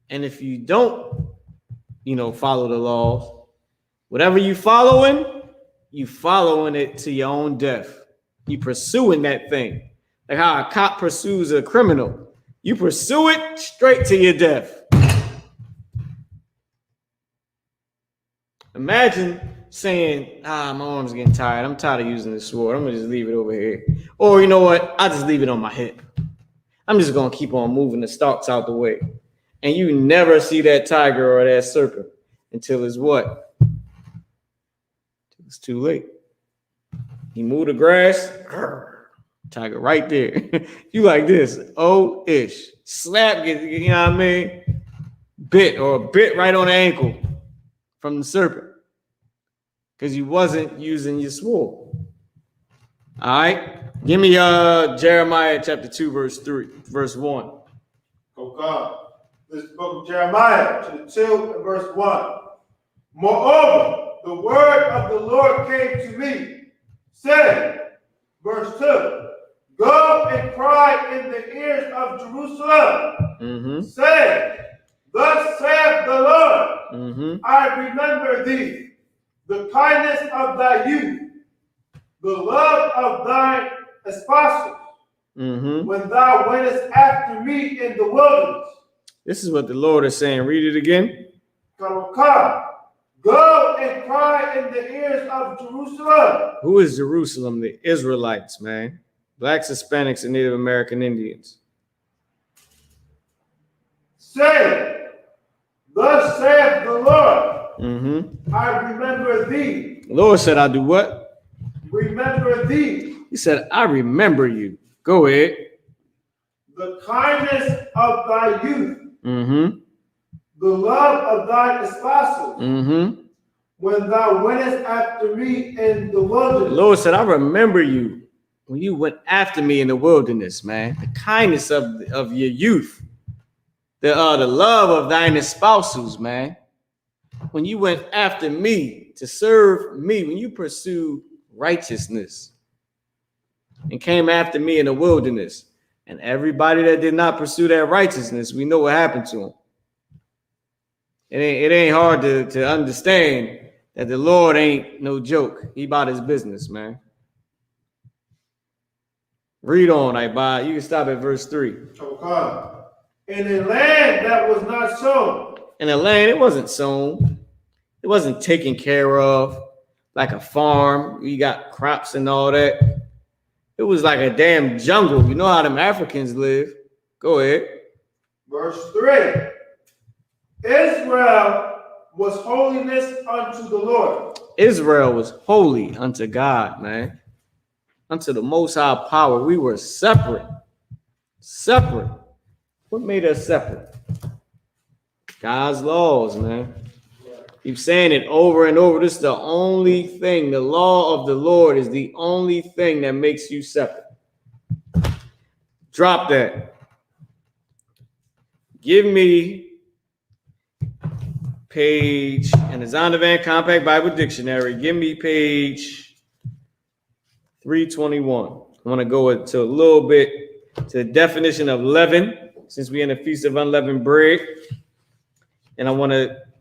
And if you don't, follow the laws, whatever you following it to your own death. You pursuing that thing. Like how a cop pursues a criminal. You pursue it straight to your death. Imagine saying, my arm's getting tired. I'm tired of using this sword. I'm going to just leave it over here. Or you know what? I'll just leave it on my hip. I'm just going to keep on moving the stalks out the way. And you never see that tiger or that serpent until it's what? It's too late. You move the grass, tiger right there. You like this, ish. Slap, you know what I mean? Bit right on the ankle from the serpent. Because you wasn't using your sword. All right. Give me Jeremiah chapter 2, verse 1. Oh God. This book of Jeremiah, chapter 2 and verse 1. Moreover, the word of the Lord came to me, saying, verse 2, go and cry in the ears of Jerusalem, saying, thus saith the Lord, I remember thee, the kindness of thy youth, the love of thine espousals, when thou wentest after me in the wilderness. This is what the Lord is saying. Read it again. Go and cry in the ears of Jerusalem. Who is Jerusalem? The Israelites, man. Blacks, Hispanics, and Native American Indians. Say, thus saith the Lord, I remember thee. The Lord said, I do what? Remember thee. He said, I remember you. Go ahead. The kindness of thy youth. The love of thine espousals. When thou wentest after me in the wilderness. The Lord said, I remember you when you went after me in the wilderness, man. The kindness of your youth. The love of thine espousals, man. When you went after me to serve me, when you pursued righteousness and came after me in the wilderness. And everybody that did not pursue that righteousness, we know what happened to them. It ain't hard to understand that the Lord ain't no joke. He about his business, man. Read on, Ibad. You can stop at verse 3. Okay. In a land that was not sown. In a land, it wasn't sown. It wasn't taken care of like a farm. You got crops and all that. It was like a damn jungle. You know how them Africans live. Go ahead. Verse 3. Israel was holiness unto the Lord. Israel was holy unto God, man. Unto the Most High power. We were separate. Separate. What made us separate? God's laws, man. Keep saying it over and over. This is the only thing. The law of the Lord is the only thing that makes you separate. Drop that. Give me page, and the Zondervan Compact Bible Dictionary. Give me page 321. I want to go into a little bit to the definition of leaven, since we're in the Feast of Unleavened Bread. And I want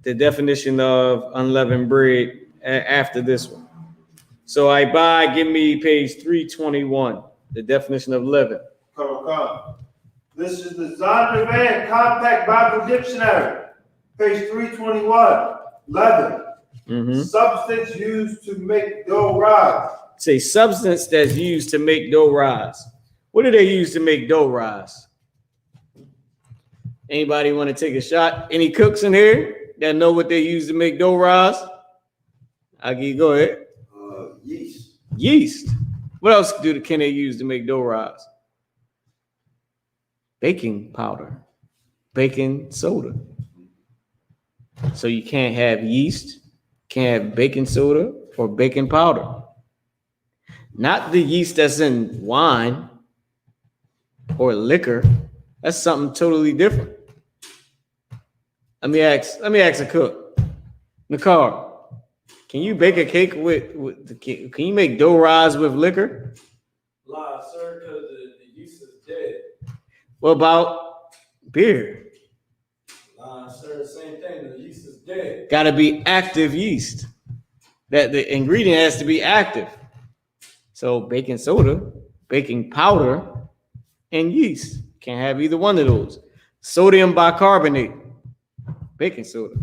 the definition of unleavened bread after this one. So I buy, give me page 321, the definition of leaven. Come. This is the Zondervan Compact Bible Dictionary, page 321. Leaven, substance used to make dough rise. It's a substance that's used to make dough rise. What do they use to make dough rise? Anybody want to take a shot? Any cooks in here that know what they use to make dough rise? Go ahead. Yeast. Yeast. What else can they use to make dough rise? Baking powder, baking soda. So you can't have yeast, can't have baking soda or baking powder. Not the yeast that's in wine or liquor. That's something totally different. Let me ask a cook. Nakar, can you bake a cake can you make dough rise with liquor? Lie, sir, because the yeast is dead. What about beer? Lie, sir, same thing. The yeast is dead. Got to be active yeast. That the ingredient has to be active. So baking soda, baking powder, and yeast. Can't have either one of those. Sodium bicarbonate, baking soda.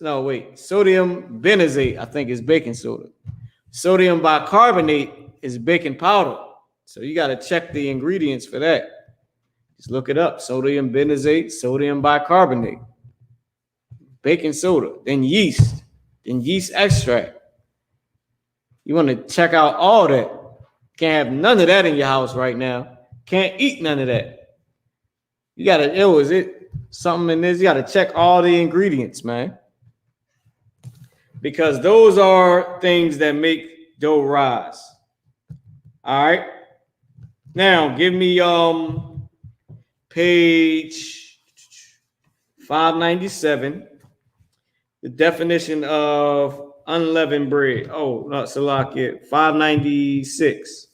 No, wait. Sodium benzoate, I think, is baking soda. Sodium bicarbonate is baking powder. So you got to check the ingredients for that. Just look it up. Sodium benzoate, sodium bicarbonate, baking soda, then yeast extract. You want to check out all that. Can't have none of that in your house right now. Can't eat none of that. You got to, is it something in this? You got to check all the ingredients, man. Because those are things that make dough rise. All right. Now, give me page 597, the definition of unleavened bread. Oh, not Salakia, 596.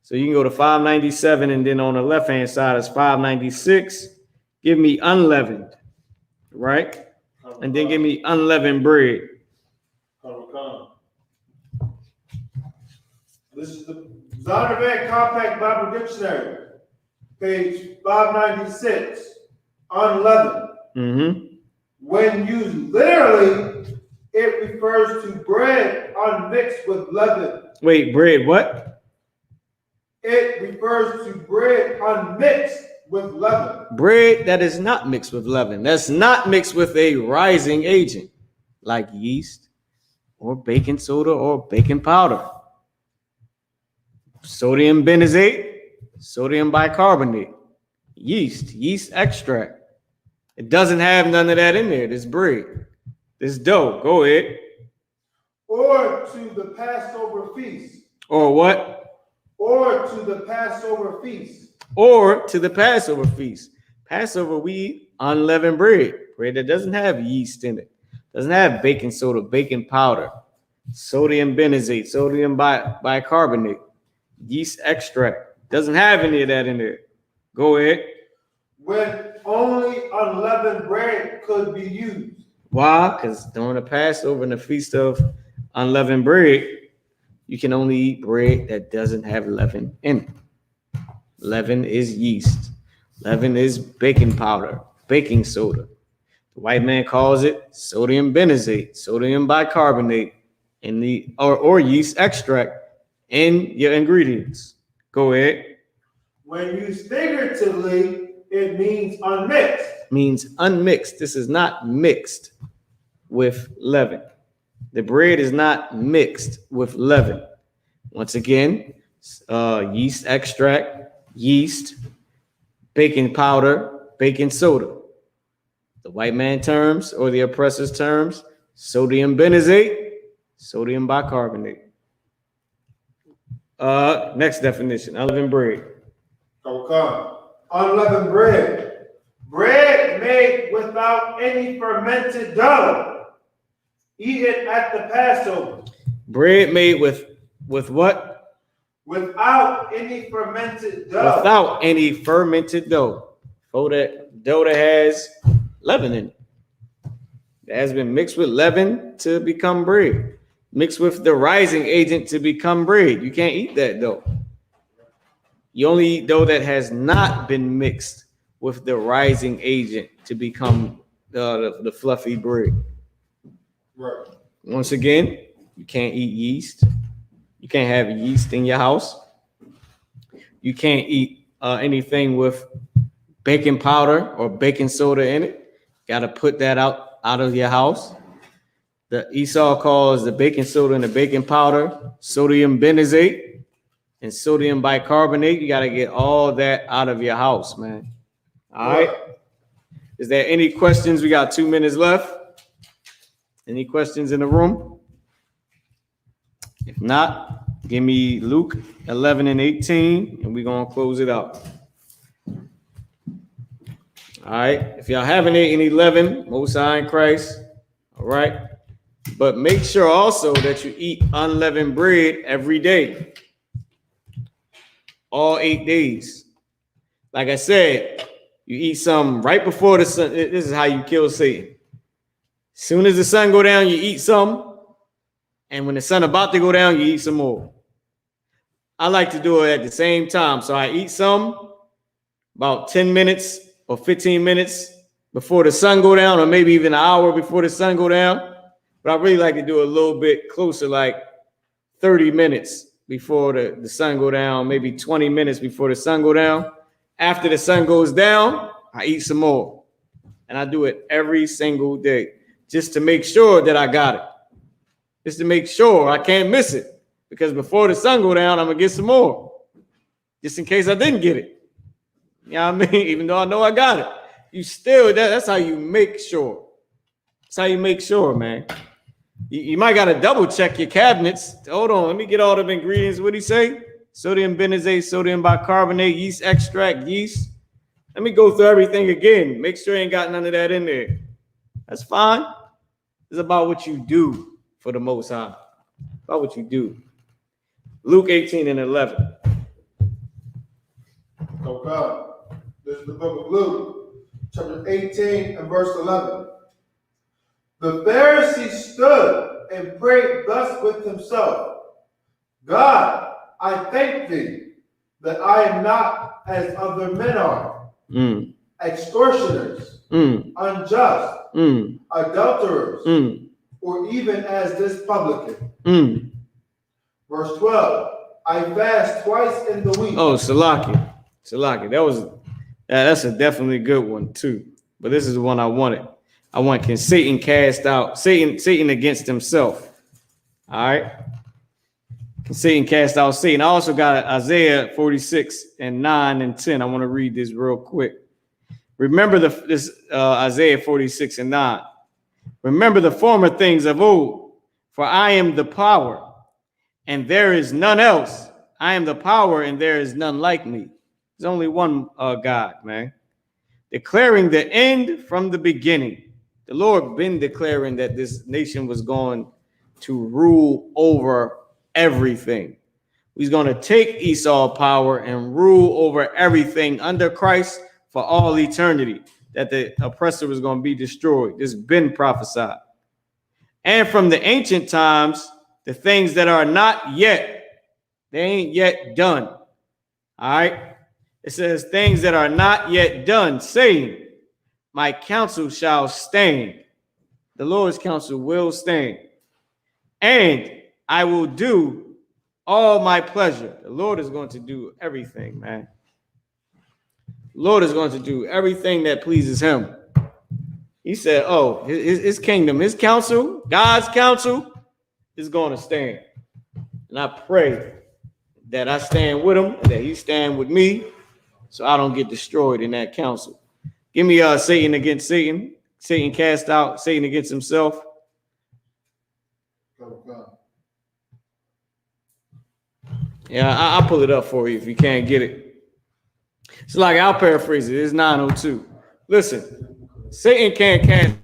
So you can go to 597, and then on the left-hand side is 596. Give me unleavened, right? And then give me unleavened bread. This is the Zondervan Compact Bible Dictionary, page 596, unleavened. When used literally, it refers to bread unmixed with leaven. Wait, bread what? It refers to bread unmixed with leaven. Bread that is not mixed with leaven. That's not mixed with a rising agent like yeast or baking soda or baking powder. Sodium benzoate, sodium bicarbonate, yeast extract. It doesn't have none of that in there. This bread, this dough. Go ahead. Or to the Passover feast. Or what? Or to the Passover feast. Or to the Passover feast. Passover, we eat unleavened bread. Bread that doesn't have yeast in it. Doesn't have baking soda, baking powder, sodium benzoate, sodium bicarbonate, yeast extract. Doesn't have any of that in there. Go ahead. When only unleavened bread could be used. Why? Because during the Passover and the Feast of Unleavened Bread, you can only eat bread that doesn't have leaven in it. Leaven is yeast. Leaven is baking powder, baking soda. The white man calls it sodium benzoate, sodium bicarbonate, in the or yeast extract in your ingredients. Go ahead. When used figuratively, it means unmixed. Means unmixed. This is not mixed with leaven. The bread is not mixed with leaven. Once again, yeast extract, yeast, baking powder, baking soda. The white man terms or the oppressor's terms, sodium benzoate, sodium bicarbonate. Next definition, unleavened bread. Okay. Unleavened bread. Bread made without any fermented dough. Eaten at the Passover. Bread made with what? without any fermented dough. Without any fermented dough. For that dough that has leaven in it. That has been mixed with leaven to become bread. Mixed with the rising agent to become bread. You can't eat that dough. You only eat dough that has not been mixed with the rising agent to become the fluffy bread. Right. Once again, you can't eat yeast. You can't have yeast in your house. You can't eat anything with baking powder or baking soda in it. Got to put that out of your house. The Isupk calls the baking soda and the baking powder sodium benzoate and sodium bicarbonate. You got to get all that out of your house, man. All right. Is there any questions? We got 2 minutes left. Any questions in the room? If not, give me Luke 11 and 18, and we're going to close it out. All right. If y'all haven't 8 and 11, Most High in Christ. All right. But make sure also that you eat unleavened bread every day. All 8 days. Like I said, you eat some right before the sun. This is how you kill Satan. As soon as the sun go down, you eat some. And when the sun about to go down, you eat some more. I like to do it at the same time. So I eat some about 10 minutes or 15 minutes before the sun go down, or maybe even an hour before the sun go down. But I really like to do it a little bit closer, like 30 minutes before the sun go down, maybe 20 minutes before the sun go down. After the sun goes down, I eat some more. And I do it every single day just to make sure that I got it. Just to make sure I can't miss it. Because before the sun go down, I'm going to get some more. Just in case I didn't get it. You know what I mean? Even though I know I got it. You still, that's how you make sure. That's how you make sure, man. You might got to double check your cabinets. Hold on, let me get all the ingredients. What did he say? Sodium benzoate, sodium bicarbonate, yeast extract, yeast. Let me go through everything again. Make sure you ain't got none of that in there. That's fine. It's about what you do for the Most High. About what you do. Luke 18 and 11. Oh God. This is the book of Luke, chapter 18 and verse 11. The Pharisee stood and prayed thus with himself. God, I thank thee that I am not as other men are, extortioners, unjust, adulterers, or even as this publican. Verse 12, I fast twice in the week. Oh, Salaki. That's a definitely good one too. But this is the one I wanted. I want, can Satan cast out Satan against himself? All right. Can Satan cast out Satan? I also got Isaiah 46 and 9 and 10. I want to read this real quick. Remember this Isaiah 46 and 9. Remember the former things of old, for I am the power, and there is none else. I am the power, and there is none like me. There's only one God, man. Declaring the end from the beginning. The Lord been declaring that this nation was going to rule over everything. He's going to take Esau power and rule over everything under Christ for all eternity. That the oppressor was going to be destroyed. This has been prophesied. And from the ancient times, the things that are not yet, they ain't yet done. All right. It says things that are not yet done, saying, my counsel shall stand. The Lord's counsel will stand. And I will do all my pleasure. The Lord is going to do everything, man. The Lord is going to do everything that pleases him. He said, oh, his kingdom, his counsel, God's counsel is going to stand. And I pray that I stand with him, that he stand with me, so I don't get destroyed in that counsel. Give me Satan against Satan. Satan cast out, Satan against himself. Yeah, I'll pull it up for you if you can't get it. It's like, I'll paraphrase it. It's 902. Listen, Satan can't cast